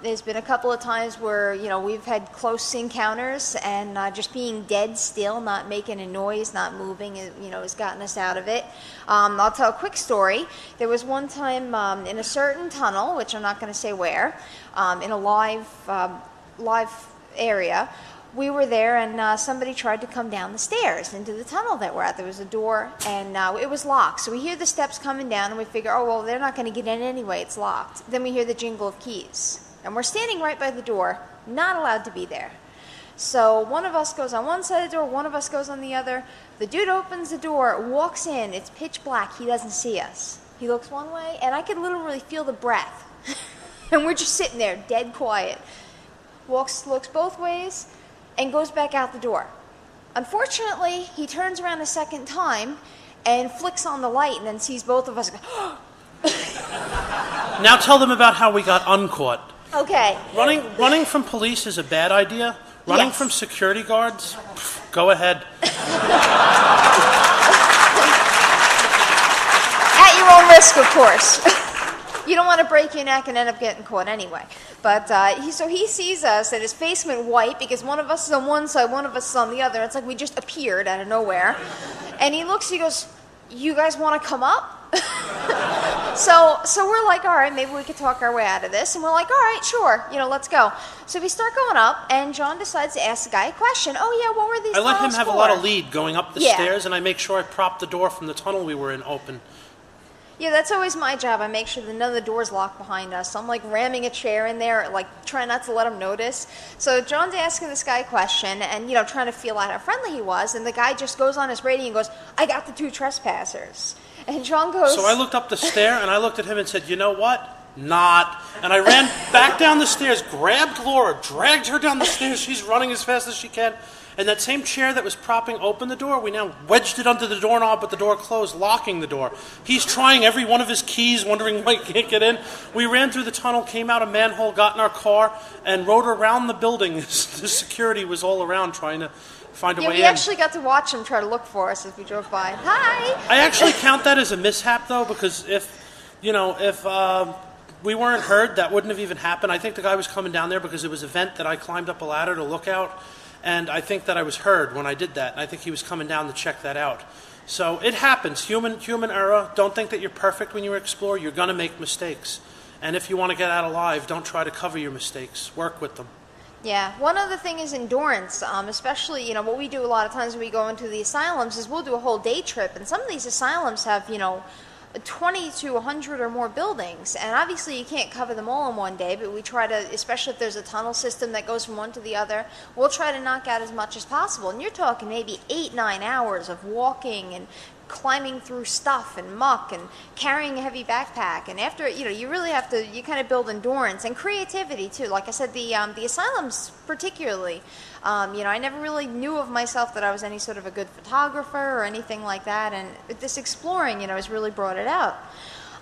There's been a couple of times where, we've had close encounters, and just being dead still, not making a noise, not moving, has gotten us out of it. I'll tell a quick story. There was one time in a certain tunnel, which I'm not going to say where, in a live area. We were there, and somebody tried to come down the stairs into the tunnel that we're at. There was a door, and it was locked. So we hear the steps coming down, and we figure, oh, well, they're not going to get in anyway. It's locked. Then we hear the jingle of keys. And we're standing right by the door, not allowed to be there. So one of us goes on one side of the door, one of us goes on the other. The dude opens the door, walks in. It's pitch black. He doesn't see us. He looks one way, and I could literally feel the breath. And we're just sitting there, dead quiet. Looks both ways, and goes back out the door. Unfortunately, he turns around a second time and flicks on the light, and then sees both of us go, Now tell them about how we got uncaught. Okay. Running from police is a bad idea. Running Yes. from security guards, go ahead. At your own risk, of course. You don't want to break your neck and end up getting caught anyway. But so he sees us, and his face went white because one of us is on one side, one of us is on the other. It's like we just appeared out of nowhere. And he looks, he goes, "You guys want to come up?" So we're like, all right, maybe we could talk our way out of this. And we're like, all right, sure, let's go. So we start going up, and John decides to ask the guy a question. Oh, yeah, what were these I let him tunnels have a for? lot of lead going up the Yeah. stairs, and I make sure I prop the door from the tunnel we were in open. Yeah, that's always my job. I make sure that none of the doors lock behind us. So I'm like ramming a chair in there, like trying not to let him notice. So John's asking this guy a question and, trying to feel out how friendly he was. And the guy just goes on his radio and goes, "I got the 2 trespassers." And John goes... So I looked up the stair, and I looked at him and said, "You know what? Not." And I ran back down the stairs, grabbed Laura, dragged her down the stairs. She's running as fast as she can. And that same chair that was propping open the door, we now wedged it under the doorknob, but the door closed, locking the door. He's trying every one of his keys, wondering why he can't get in. We ran through the tunnel, came out a manhole, got in our car, and rode around the building. The security was all around trying to find a way in. we actually got to watch him try to look for us as we drove by. Hi! I actually count that as a mishap, though, because if we weren't heard, that wouldn't have even happened. I think the guy was coming down there because it was a vent that I climbed up a ladder to look out, and I think that I was heard when I did that. And I think he was coming down to check that out. So it happens. Human error. Don't think that you're perfect when you explore. You're going to make mistakes. And if you want to get out alive, don't try to cover your mistakes. Work with them. Yeah, one other thing is endurance, especially, what we do a lot of times when we go into the asylums is we'll do a whole day trip, and some of these asylums have, 20 to 100 or more buildings, and obviously you can't cover them all in one day, but we try to, especially if there's a tunnel system that goes from one to the other, we'll try to knock out as much as possible. And you're talking maybe 8-9 hours of walking and climbing through stuff and muck and carrying a heavy backpack. And after, you really have to, you kind of build endurance and creativity too. Like I said, the asylums particularly, I never really knew of myself that I was any sort of a good photographer or anything like that. And this exploring, has really brought it out.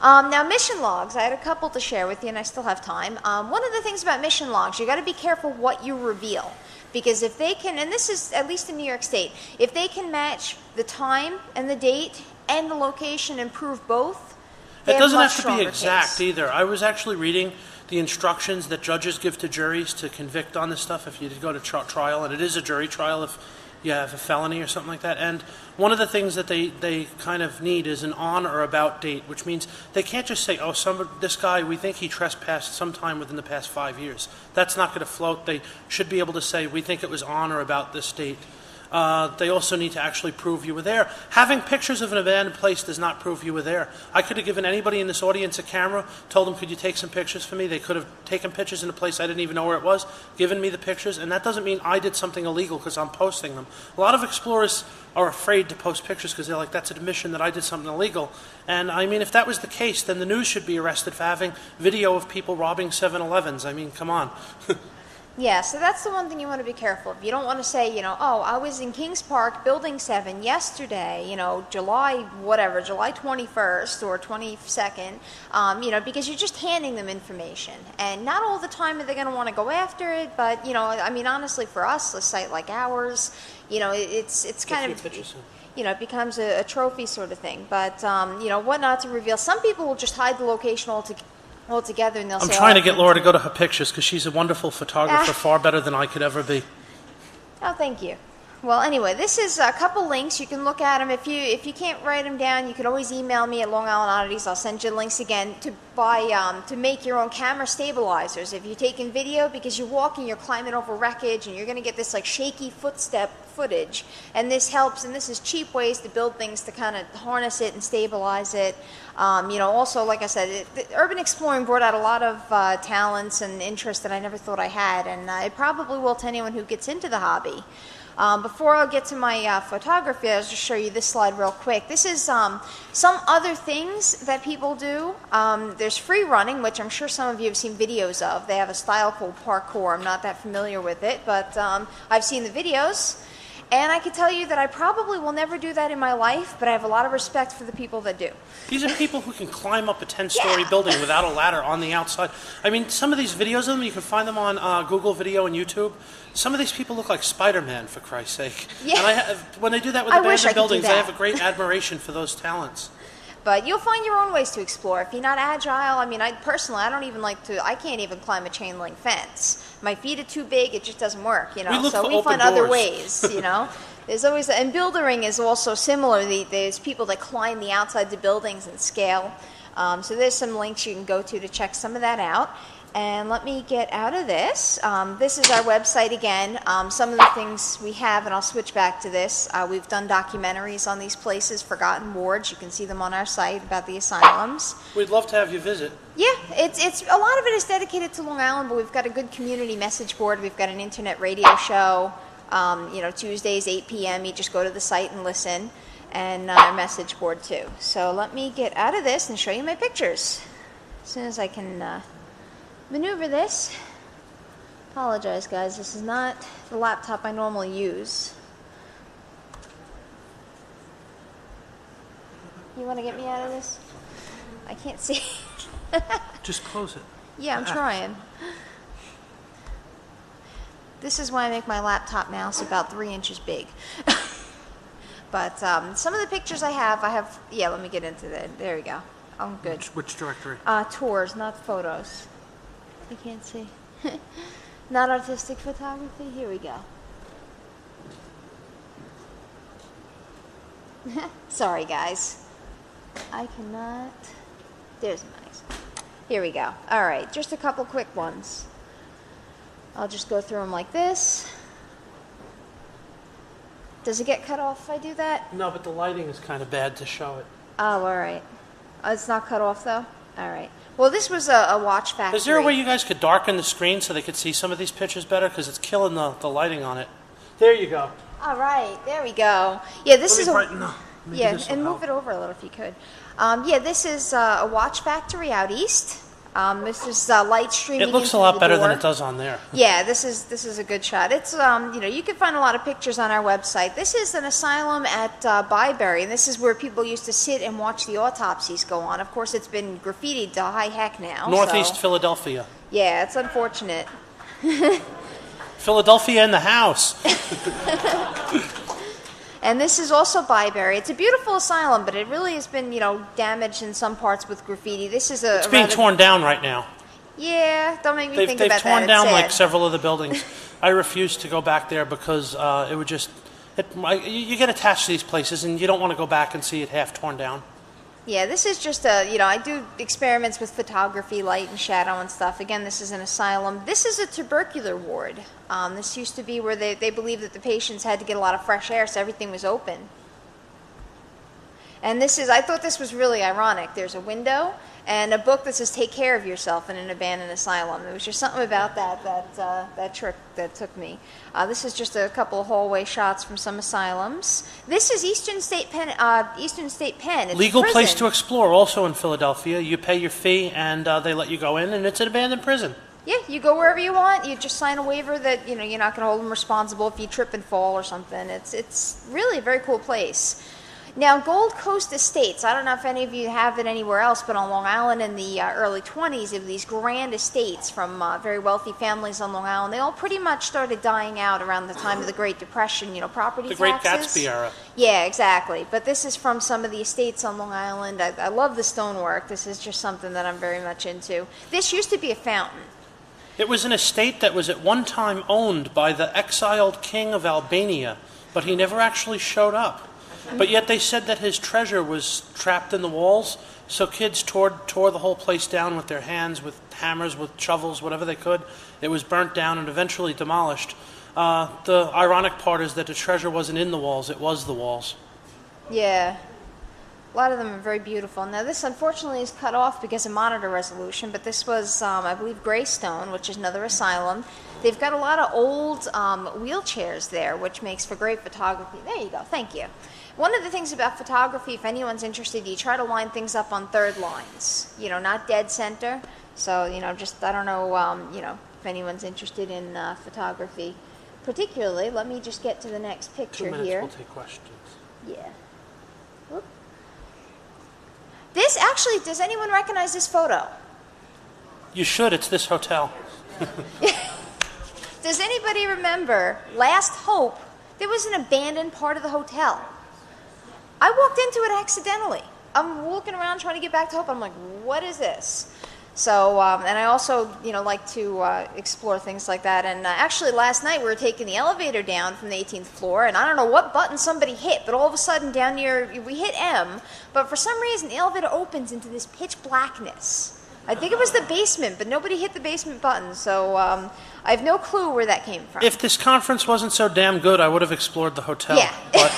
Now, mission logs, I had a couple to share with you, and I still have time. One of the things about mission logs, you got to be careful what you reveal. Because if they can, and this is at least in New York State, if they can match the time and the date and the location and prove both, they It doesn't have, a much have to be stronger exact case. either. I was actually reading the instructions that judges give to juries to convict on this stuff if you go to trial, and it is a jury trial if you have a felony or something like that. And one of the things that they kind of need is an on or about date, which means they can't just say, "Oh, this guy, we think he trespassed sometime within the past 5 years." That's not going to float. They should be able to say, "We think it was on or about this date." They also need to actually prove you were there. Having pictures of an abandoned place does not prove you were there. I could have given anybody in this audience a camera, told them, "Could you take some pictures for me?" They could have taken pictures in a place I didn't even know where it was, given me the pictures, and that doesn't mean I did something illegal because I'm posting them. A lot of explorers are afraid to post pictures because they're like, "That's an admission that I did something illegal." And I mean, if that was the case, then the news should be arrested for having video of people robbing 7-Elevens. I mean, come on. Yeah, so that's the one thing you want to be careful of. You don't want to say, "Oh, I was in Kings Park, Building 7 yesterday, July 21st or 22nd, because you're just handing them information. And not all the time are they going to want to go after it, but, honestly, for us, a site like ours, it's kind of... It becomes a trophy sort of thing. But, what not to reveal. Some people will just hide the location altogether, and they'll I'm say, trying "Oh, to get Laura to go to her pictures because she's a wonderful photographer, far better than I could ever be. Oh, thank you. Well, anyway, this is a couple links. You can look at them. If you can't write them down, you can always email me at Long Island Oddities. I'll send you links again to buy to make your own camera stabilizers. If you're taking video, because you're walking, you're climbing over wreckage, and you're going to get this like shaky footstep footage. And this helps. And this is cheap ways to build things to kind of harness it and stabilize it. Also, like I said, urban exploring brought out a lot of talents and interests that I never thought I had, and it probably will to anyone who gets into the hobby. Before I get to my photography, I'll just show you this slide real quick. This is some other things that people do. There's free running, which I'm sure some of you have seen videos of. They have a style called parkour. I'm not that familiar with it, but I've seen the videos. And I can tell you that I probably will never do that in my life, but I have a lot of respect for the people that do. These are people who can climb up a 10-story Yeah. building without a ladder on the outside. I mean, some of these videos of them, you can find them on Google Video and YouTube. Some of these people look like Spider-Man, for Christ's sake. Yeah. And when they do that with I wish I abandoned could do buildings, I that. have a great admiration for those talents. But you'll find your own ways to explore. If you're not agile, I mean, I don't even like to, I can't even climb a chain link fence. My feet are too big, it just doesn't work, you know. We look So for we open find other doors. ways, you know. There's always, and buildering is also similar. There's people that climb the outsides of buildings and scale. So there's some links you can go to check some of that out. And let me get out of this. This is our website again. Some of the things we have, and I'll switch back to this. We've done documentaries on these places, forgotten wards. You can see them on our site about the asylums. We'd love to have you visit. Yeah, it's a lot of it is dedicated to Long Island, but we've got a good community message board. We've got an internet radio show. Tuesdays 8 p.m. You just go to the site and listen, and our message board too. So let me get out of this and show you my pictures as soon as I can maneuver this. Apologize, guys. This is not the laptop I normally use. You want to get me out of this? I can't see. Just close it. Yeah, I'm trying. This is why I make my laptop mouse about 3 inches big. But some of the pictures I have, yeah, let me get into that. There we go. I'm good. Which directory? Tours, not photos. I can't see. Not artistic photography. Here we go. Sorry, guys. I cannot. There's nice. Here we go. All right, just a couple quick ones. I'll just go through them like this. Does it get cut off if I do that? No, but the lighting is kind of bad to show it. Oh, all right. It's not cut off, though? All right. Well, this was a watch factory. Is there a way you guys could darken the screen so they could see some of these pictures better? Because it's killing the lighting on it. There you go. All right. There we go. Yeah, this is Let me do Yeah, this and one. move it over a little if you could. Yeah, this is a watch factory out east. This is light streaming. It looks into a lot the better than door. it does on there. Yeah, this is a good shot. It's you can find a lot of pictures on our website. This is an asylum at Byberry, and this is where people used to sit and watch the autopsies go on. Of course, it's been graffitied to high heck now. Northeast so- Philadelphia. Yeah, it's unfortunate. Philadelphia in the house. And this is also Byberry. It's a beautiful asylum, but it really has been, damaged in some parts with graffiti. This is It's being torn down right now. Yeah, don't make me They've think about that. torn It's down sad. like several of the buildings. I refuse to go back there because it would just. You get attached to these places and you don't want to go back and see it half torn down. Yeah, this is just I do experiments with photography, light and shadow and stuff. Again, this is an asylum. This is a tubercular ward. This used to be where they believed that the patients had to get a lot of fresh air, so everything was open. And I thought this was really ironic. There's a window and a book that says "Take care of yourself in an abandoned asylum." There was just something about that trick that took me. This is just a couple of hallway shots from some asylums. This is Eastern State Pen. It's Legal a place prison. to explore, also in Philadelphia. You pay your fee and they let you go in, and it's an abandoned prison. Yeah, you go wherever you want. You just sign a waiver that you're not going to hold them responsible if you trip and fall or something. It's really a very cool place. Now, Gold Coast Estates, I don't know if any of you have it anywhere else, but on Long Island in the early 20s, of these grand estates from very wealthy families on Long Island, they all pretty much started dying out around the time of the Great Depression, property The Great taxes. Gatsby era. Yeah, exactly. But this is from some of the estates on Long Island. I love the stonework. This is just something that I'm very much into. This used to be a fountain. It was an estate that was at one time owned by the exiled king of Albania, but he never actually showed up. But yet they said that his treasure was trapped in the walls, so kids tore the whole place down with their hands, with hammers, with shovels, whatever they could. It was burnt down and eventually demolished. The ironic part is that the treasure wasn't in the walls, it was the walls. Yeah. A lot of them are very beautiful. Now, this unfortunately is cut off because of monitor resolution, but this was, I believe, Greystone, which is another asylum. They've got a lot of old wheelchairs there, which makes for great photography. There you go. Thank you. One of the things about photography, if anyone's interested, you try to line things up on third lines, not dead center. So, just, I don't know, if anyone's interested in photography. particularly, let me just get to the next 2 picture minutes, here. we'll take questions. Yeah. Whoop. This actually, does anyone recognize this photo? You should. It's this hotel. Does anybody remember Last Hope? There was an abandoned part of the hotel. I walked into it accidentally. I'm walking around trying to get back to Hope. I'm like, what is this? So, and I also, like to explore things like that. And actually, last night we were taking the elevator down from the 18th floor, and I don't know what button somebody hit, but all of a sudden down near, we hit M, but for some reason the elevator opens into this pitch blackness. I think it was the basement, but nobody hit the basement button, so I have no clue where that came from. If this conference wasn't so damn good, I would have explored the hotel. Yeah. But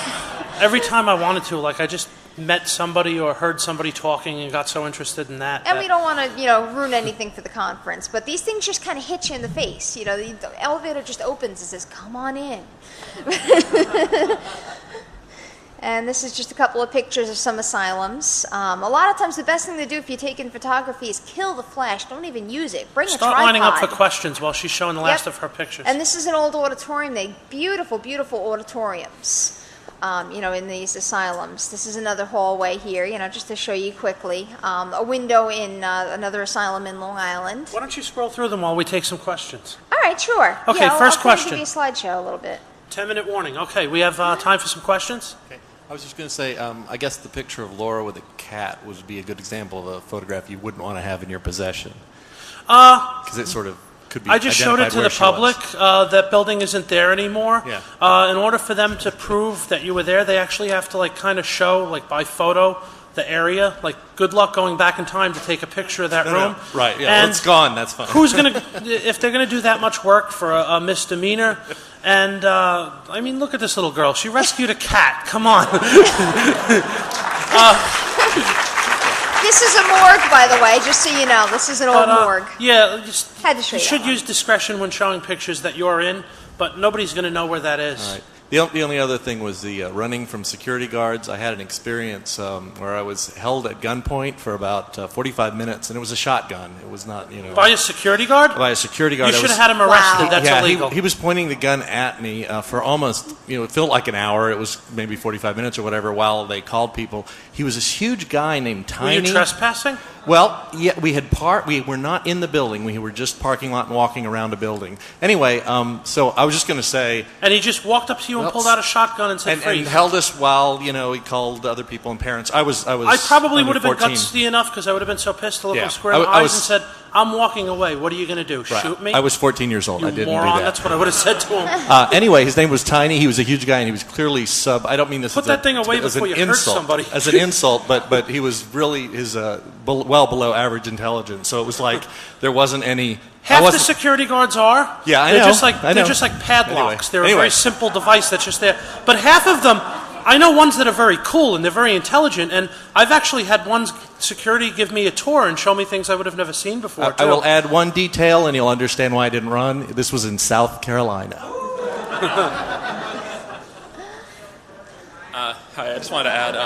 every time I wanted to, I just met somebody or heard somebody talking and got so interested in that. And we don't want to, ruin anything for the conference, but these things just kind of hit you in the face. The elevator just opens and says, come on in. And this is just a couple of pictures of some asylums. A lot of times the best thing to do if you're taking photography is kill the flash. Don't even use it. Bring a tripod. Start lining up for questions while she's showing the last of her pictures. And this is an old auditorium. They beautiful, beautiful auditoriums, in these asylums. This is another hallway here, just to show you quickly. A window in another asylum in Long Island. Why don't you scroll through them while we take some questions? All right, sure. Okay, first I'll question. give you a slideshow a little bit. 10-minute warning. Okay, we have time for some questions. Okay. I was just going to say, I guess the picture of Laura with a cat would be a good example of a photograph you wouldn't want to have in your possession. Because it sort of could be I just showed it to the public. That building isn't there anymore. Yeah. In order for them to prove that you were there, they actually have to kind of show, by photo, the area. Good luck going back in time to take a picture of that room. No. Right, yeah. And it's gone, that's fine. Who's going to, if they're going to do that much work for a misdemeanor, and, look at this little girl. She rescued a cat. Come on. This is a morgue, by the way, just so you know. This is an old morgue. Yeah, Had to show you you should that one. use discretion when showing pictures that you're in, but nobody's going to know where that is. All right. The only other thing was the running from security guards. I had an experience where I was held at gunpoint for about 45 minutes, and it was a shotgun. It was not, By a security guard? By a security guard. You should have had him arrested. Wow. That's illegal. He was pointing the gun at me for almost, it felt like an hour. It was maybe 45 minutes or whatever while they called people. He was this huge guy named Tiny. Were you trespassing? Well, yeah, we were not in the building. We were just parking lot and walking around a building. Anyway, so I was just going to say... And he just walked up to you and pulled out a shotgun and said, freeze. And held us while, he called other people and parents. I probably under would have been 14. gutsy enough because I would have been so pissed to look Yeah. him square in the I eyes was- and said, I'm walking away. What are you going to do? Right. Shoot me? I was 14 years old. You I didn't moron. do that. That's what I would have said to him. Anyway, his name was Tiny. He was a huge guy, and he was clearly I don't mean this Put as that thing away as before an you hurt insult, somebody. as an insult, but he was really well below average intelligence. So it was like there wasn't any. Half the security guards are. Yeah, I they're know. Just like, I know. They're just like padlocks. They're a Anyway. very simple device that's just there. But half of them, I know ones that are very cool and they're very intelligent. And I've actually had one security give me a tour and show me things I would have never seen before. I will add one detail, and you'll understand why I didn't run. This was in South Carolina. Hi, I just wanted to add,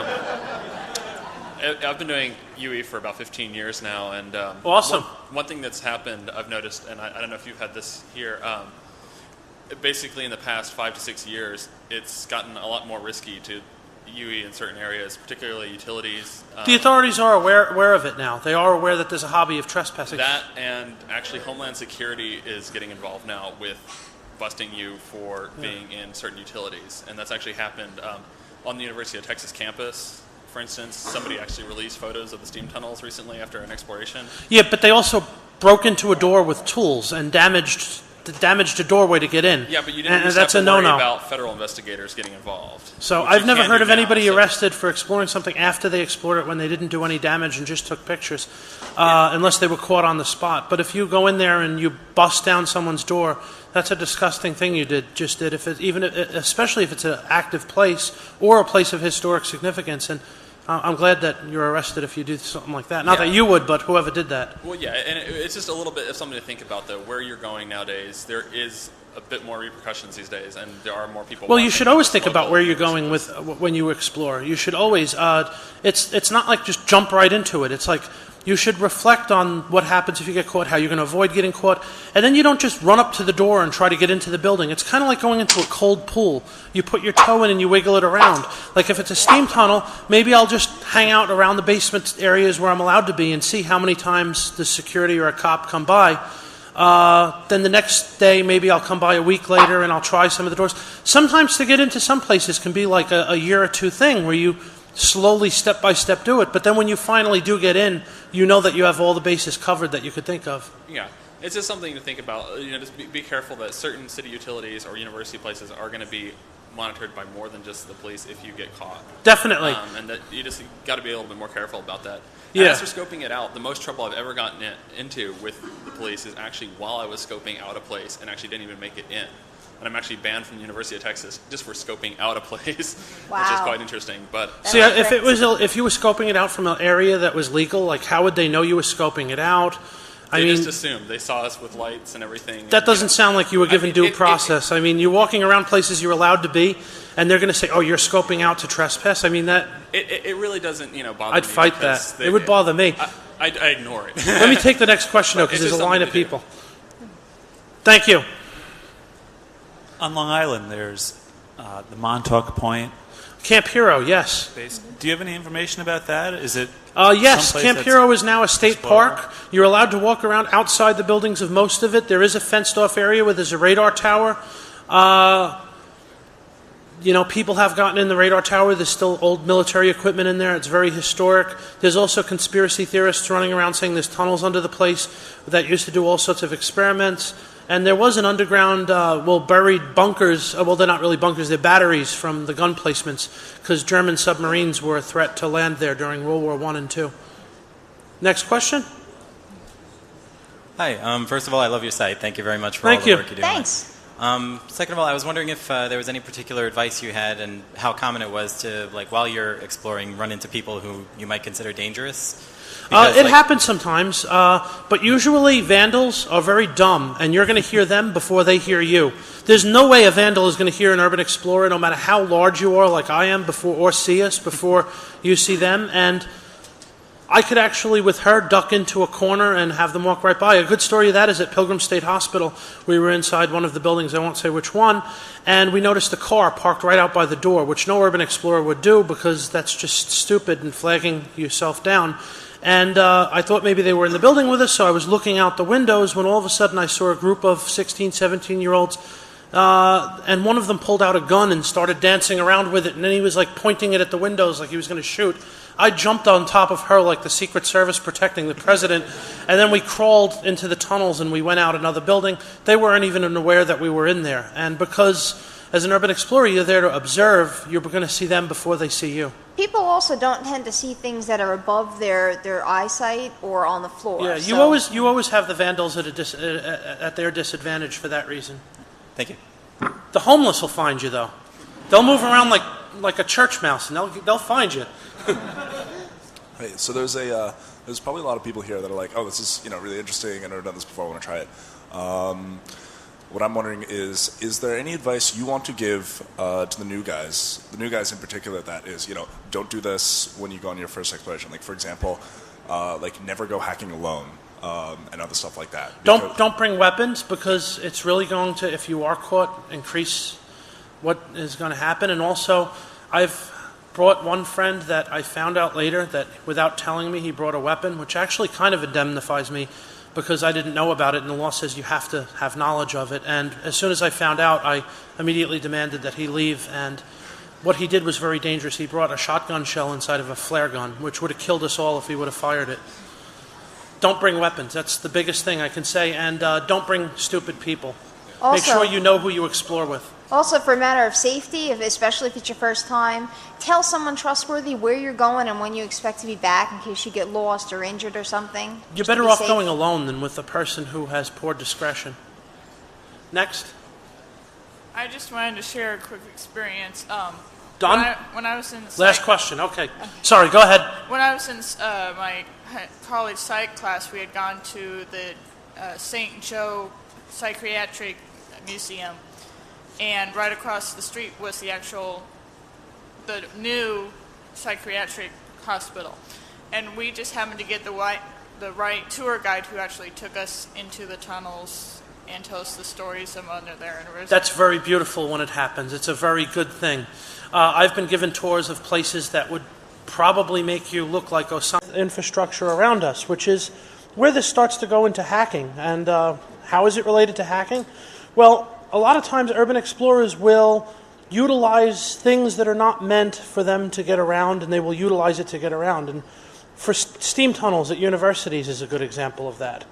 I've been doing UE for about 15 years now, and Awesome. One thing that's happened, I've noticed, and I don't know if you've had this here, basically in the past 5 to 6 years, it's gotten a lot more risky to UE in certain areas, particularly utilities. The authorities are aware of it now. They are aware that there's a hobby of trespassing. That, and actually Homeland Security is getting involved now with busting you for being in certain utilities, and that's actually happened on the University of Texas campus. For instance, somebody actually released photos of the steam tunnels recently after an exploration. Yeah, but they also broke into a door with tools and damaged a doorway to get in. Yeah, but you didn't and used that's to have a to worry no-no. about federal investigators getting involved. So which I've you never can heard do of now, anybody so- arrested for exploring something after they explored it when they didn't do any damage and just took pictures, unless they were caught on the spot. But if you go in there and you bust down someone's door, that's a disgusting thing you did. Especially if it's an active place or a place of historic significance. And I'm glad that you're arrested if you do something like that. Not Yeah. that you would, but whoever did that. Well, yeah, and it's just a little bit of something to think about, though. Where you're going nowadays, there is a bit more repercussions these days, and there are more people. Well, you watching should than always just think about local where you're viewers. going when you explore. You should always. It's not like just jump right into it. It's like you should reflect on what happens if you get caught, how you're going to avoid getting caught, and then you don't just run up to the door and try to get into the building. It's kind of like going into a cold pool. You put your toe in and you wiggle it around. Like if it's a steam tunnel, maybe I'll just hang out around the basement areas where I'm allowed to be and see how many times the security or a cop come by. Then the next day, maybe I'll come by a week later and I'll try some of the doors. Sometimes to get into some places can be like a year or two thing where you slowly, step by step, do it. But then when you finally do get in, you know that you have all the bases covered that you could think of. Yeah, it's just something to think about. Just be careful that certain city utilities or university places are going to be monitored by more than just the police if you get caught. Definitely. And that you just got to be a little bit more careful about that. Yeah. And as for scoping it out, the most trouble I've ever gotten into with the police is actually while I was scoping out a place and actually didn't even make it in. And I'm actually banned from the University of Texas just for scoping out a place, which is Wow. quite interesting. But See, if you were scoping it out from an area that was legal, like how would they know you were scoping it out? they just assumed. They saw us with lights and everything. That doesn't sound like you were given due process. I mean, you're walking around places you're allowed to be, and they're going to say, "Oh, you're scoping out to trespass." I mean, that It really doesn't, bother me. I'd fight that. because It would bother me. I ignore it. Let me take the next question, though, because It's there's a just line of something to do. people. Thank you. On Long Island, there's the Montauk Point Camp Hero, yes. base. Do you have any information about that? Is it Yes, someplace Camp that's Hero is now a state explored? park. You're allowed to walk around outside the buildings of most of it. There is a fenced-off area where there's a radar tower. People have gotten in the radar tower. There's still old military equipment in there. It's very historic. There's also conspiracy theorists running around saying there's tunnels under the place that used to do all sorts of experiments. And there was an underground, buried bunkers. Well, they're not really bunkers. They're batteries from the gun placements because German submarines were a threat to land there during World War I and II. Next question. Hi. First of all, I love your site. Thank you very much for Thank all the you. work you do. Thanks. Second of all, I was wondering if there was any particular advice you had and how common it was to, while you're exploring, run into people who you might consider dangerous. Because, It happens sometimes, but usually vandals are very dumb, and you're going to hear them before they hear you. There's no way a vandal is going to hear an urban explorer, no matter how large you are, like I am, or see us before you see them. And I could actually, with her, duck into a corner and have them walk right by. A good story of that is at Pilgrim State Hospital. We were inside one of the buildings, I won't say which one, and we noticed a car parked right out by the door, which no urban explorer would do because that's just stupid and flagging yourself down. And I thought maybe they were in the building with us, so I was looking out the windows when all of a sudden I saw a group of 16, 17-year-olds, and one of them pulled out a gun and started dancing around with it, and then he was pointing it at the windows like he was going to shoot. I jumped on top of her like the Secret Service protecting the president, and then we crawled into the tunnels and we went out another building. They weren't even aware that we were in there. And because as an urban explorer you're there to observe, you're going to see them before they see you. People also don't tend to see things that are above their eyesight or on the floor. Yeah, you always have the vandals at their disadvantage for that reason. Thank you. The homeless will find you, though. They'll move around like a church mouse, and they'll find you. Hey, so there's probably a lot of people here that are like, oh, this is really interesting. I've never done this before. I want to try it. What I'm wondering is there any advice you want to give to the new guys in particular that is, don't do this when you go on your first exploration. Like, for example, never go hacking alone and other stuff like that. Don't bring weapons because it's really going to, if you are caught, increase what is going to happen. And also, I've brought one friend that I found out later that without telling me he brought a weapon, which actually kind of indemnifies me because I didn't know about it, and the law says you have to have knowledge of it. And as soon as I found out, I immediately demanded that he leave, and what he did was very dangerous. He brought a shotgun shell inside of a flare gun, which would have killed us all if he would have fired it. Don't bring weapons. That's the biggest thing I can say, and don't bring stupid people. Make Also- sure you know who you explore with. Also, for a matter of safety, especially if it's your first time, tell someone trustworthy where you're going and when you expect to be back in case you get lost or injured or something. You're just to better be off safe. going alone than with a person who has poor discretion. Next. I just wanted to share a quick experience. Done? When I was in Last question. Okay. Sorry, go ahead. When I was in my college psych class, we had gone to the St. Joe Psychiatric Museum, and right across the street was the new psychiatric hospital. And we just happened to get the the right tour guide who actually took us into the tunnels and told us the stories of under there. And That's very beautiful when it happens. It's a very good thing. I've been given tours of places that would probably make you look like Osama. Infrastructure around us, which is where this starts to go into hacking. And how is it related to hacking? Well, a lot of times urban explorers will utilize things that are not meant for them to get around, and they will utilize it to get around. And for steam tunnels at universities is a good example of that.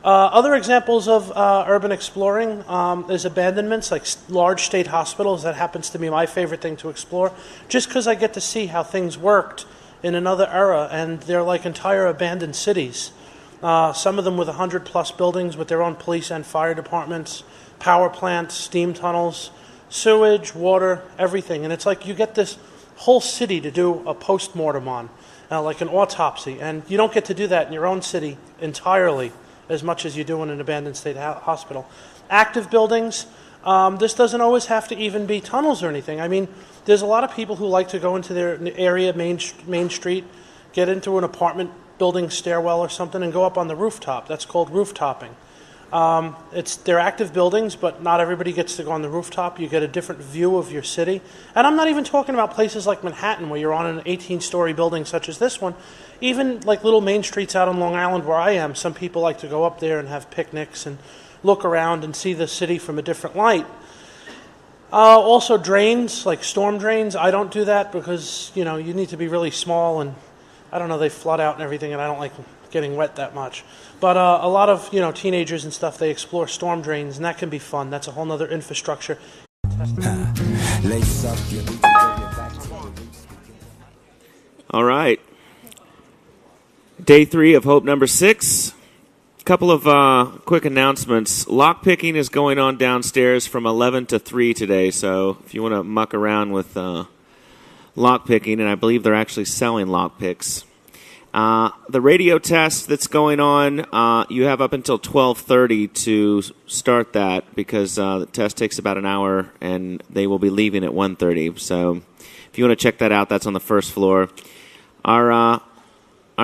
Other examples of urban exploring is abandonments, like large state hospitals. That happens to be my favorite thing to explore, just because I get to see how things worked in another era, and they're like entire abandoned cities. Some of them with 100+ buildings with their own police and fire departments, power plants, steam tunnels, sewage, water, everything. And it's like you get this whole city to do a post-mortem on, like an autopsy. And you don't get to do that in your own city entirely as much as you do in an abandoned state hospital. Active buildings, this doesn't always have to even be tunnels or anything. I mean, there's a lot of people who like to go into their area, main street, get into an apartment building stairwell or something and go up on the rooftop. That's called rooftopping. They're active buildings, but not everybody gets to go on the rooftop. You get a different view of your city. And I'm not even talking about places like Manhattan where you're on an 18-story building such as this one. Even like little main streets out on Long Island where I am, some people like to go up there and have picnics and look around and see the city from a different light. Also drains, like storm drains. I don't do that because, you need to be really small, and I don't know, they flood out and everything, and I don't like getting wet that much. But a lot of, teenagers and stuff, they explore storm drains, and that can be fun. That's a whole other infrastructure. All right. Day 3 of Hope number 6. A couple of quick announcements. Lockpicking is going on downstairs from 11 to 3 today, so if you want to muck around with lockpicking, and I believe they're actually selling lockpicks. The radio test that's going on, you have up until 12:30 to start that, because the test takes about an hour, and they will be leaving at 1:30. So if you want to check that out, that's on the first floor. Our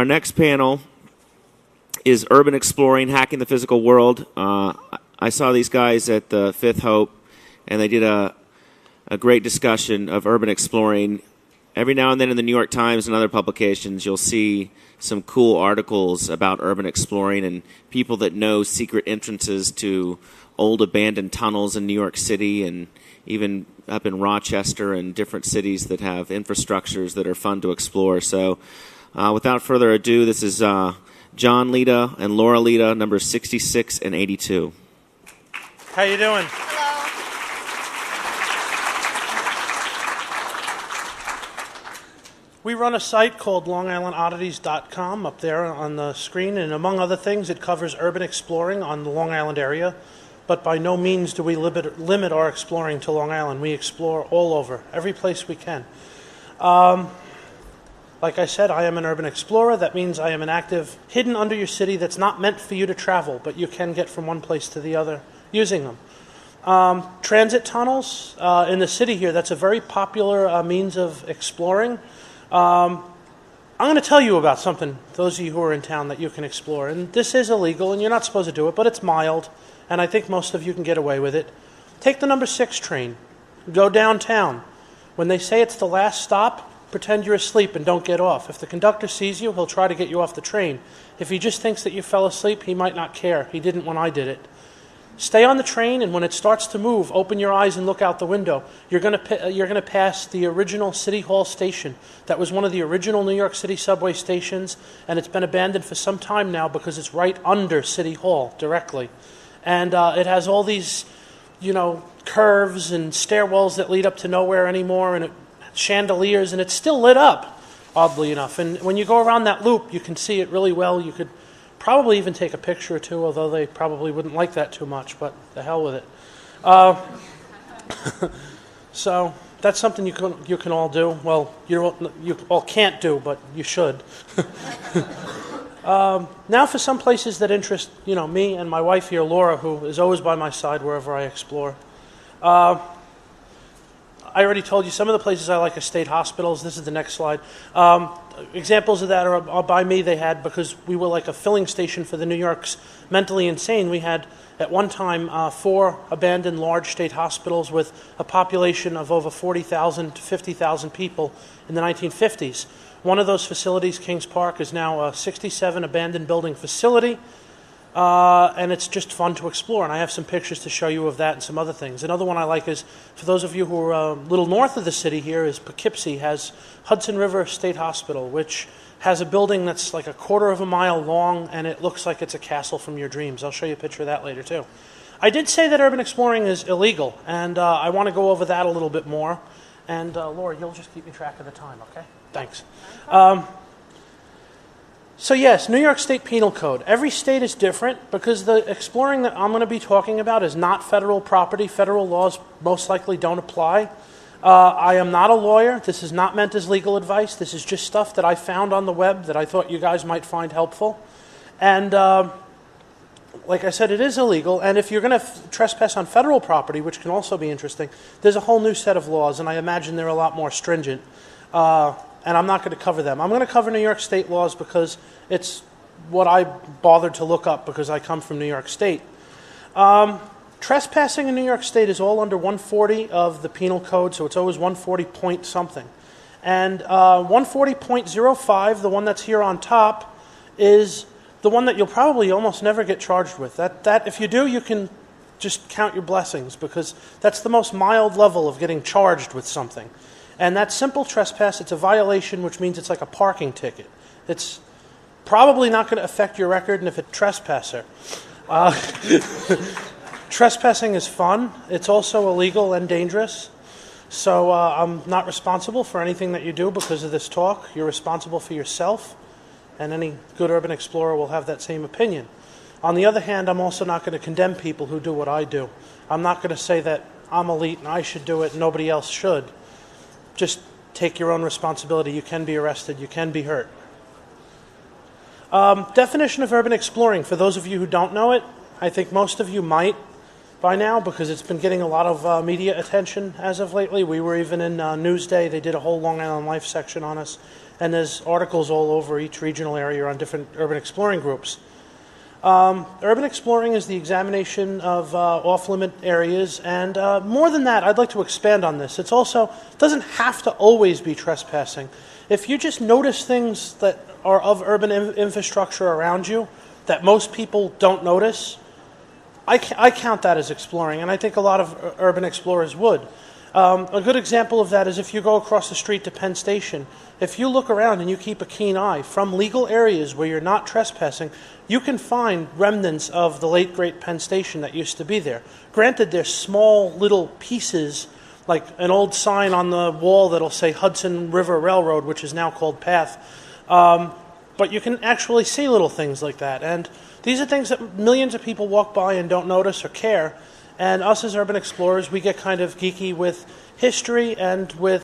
next panel is Urban Exploring, Hacking the Physical World. I saw these guys at the Fifth Hope, and they did a great discussion of urban exploring. Every now and then in the New York Times and other publications, you'll see some cool articles about urban exploring and people that know secret entrances to old abandoned tunnels in New York City, and even up in Rochester and different cities that have infrastructures that are fun to explore. So without further ado, this is John Lita and Laura Lita, numbers 66 and 82. How you doing? Hello. We run a site called LongIslandOddities.com up there on the screen, and among other things, it covers urban exploring on the Long Island area. But by no means do we limit our exploring to Long Island. We explore all over, every place we can. Like I said, I am an urban explorer. That means I am an active, hidden under your city that's not meant for you to travel, but you can get from one place to the other using them. Transit tunnels in the city here, that's a very popular means of exploring. I'm going to tell you about something, those of you who are in town, that you can explore. And this is illegal, and you're not supposed to do it, but it's mild, and I think most of you can get away with it. Take the number 6 train. Go downtown. When they say it's the last stop, pretend you're asleep and don't get off. If the conductor sees you, he'll try to get you off the train. If he just thinks that you fell asleep, he might not care. He didn't when I did it. Stay on the train, and when it starts to move, open your eyes and look out the window. You're going to pass the original City Hall station. That was one of the original New York City subway stations, and it's been abandoned for some time now because it's right under City Hall directly. And it has all these, curves and stairwells that lead up to nowhere anymore, and chandeliers, and it's still lit up, oddly enough. And when you go around that loop, you can see it really well. You could probably even take a picture or two, although they probably wouldn't like that too much, but the hell with it. So that's something you can all do. Well, you all can't do, but you should. Now for some places that interest me and my wife here, Laura, who is always by my side wherever I explore. I already told you some of the places I like are state hospitals. This is the next slide. examples of that are by me. They had, because we were like a filling station for the New York's mentally insane, we had at one time 4 abandoned large state hospitals with a population of over 40,000 to 50,000 people in the 1950s. One of those facilities, Kings Park, is now a 67 abandoned building facility, and it's just fun to explore. And I have some pictures to show you of that and some other things. Another one I like is, for those of you who are a little north of the city here, is Poughkeepsie has Hudson River State Hospital, which has a building that's like a quarter of a mile long, and it looks like it's a castle from your dreams. I'll show you a picture of that later, too. I did say that urban exploring is illegal, and I want to go over that a little bit more. And Laura, you'll just keep me track of the time, okay? Thanks. So yes, New York State Penal Code. Every state is different because the exploring that I'm going to be talking about is not federal property. Federal laws most likely don't apply. I am not a lawyer. This is not meant as legal advice. This is just stuff that I found on the web that I thought you guys might find helpful. And like I said, it is illegal. And if you're going to trespass on federal property, which can also be interesting, there's a whole new set of laws, and I imagine they're a lot more stringent. And I'm not going to cover them. I'm going to cover New York State laws because it's what I bothered to look up because I come from New York State. Trespassing in New York State is all under 140 of the Penal Code, so it's always 140 point something. And 140.05, the one that's here on top, is the one that you'll probably almost never get charged with. That if you do, you can just count your blessings because that's the most mild level of getting charged with something. And that simple trespass, it's a violation, which means it's like a parking ticket. It's probably not going to affect your record, and if it's trespasser. Trespassing is fun. It's also illegal and dangerous. So I'm not responsible for anything that you do because of this talk. You're responsible for yourself, and any good urban explorer will have that same opinion. On the other hand, I'm also not going to condemn people who do what I do. I'm not going to say that I'm elite and I should do it and nobody else should. Just take your own responsibility. You can be arrested. You can be hurt. Definition of urban exploring. For those of you who don't know it, I think most of you might by now because it's been getting a lot of media attention as of lately. We were even in Newsday. They did a whole Long Island Life section on us. And there's articles all over each regional area on different urban exploring groups. Urban exploring is the examination of off-limit areas, and more than that, I'd like to expand on this. It doesn't have to always be trespassing. If you just notice things that are of urban infrastructure around you that most people don't notice, I count that as exploring, and I think a lot of urban explorers would. A good example of that is if you go across the street to Penn Station. If you look around and you keep a keen eye from legal areas where you're not trespassing, you can find remnants of the late great Penn Station that used to be there. Granted, they're small little pieces, like an old sign on the wall that'll say Hudson River Railroad, which is now called Path. But you can actually see little things like that. And these are things that millions of people walk by and don't notice or care. And us as urban explorers, we get kind of geeky with history and with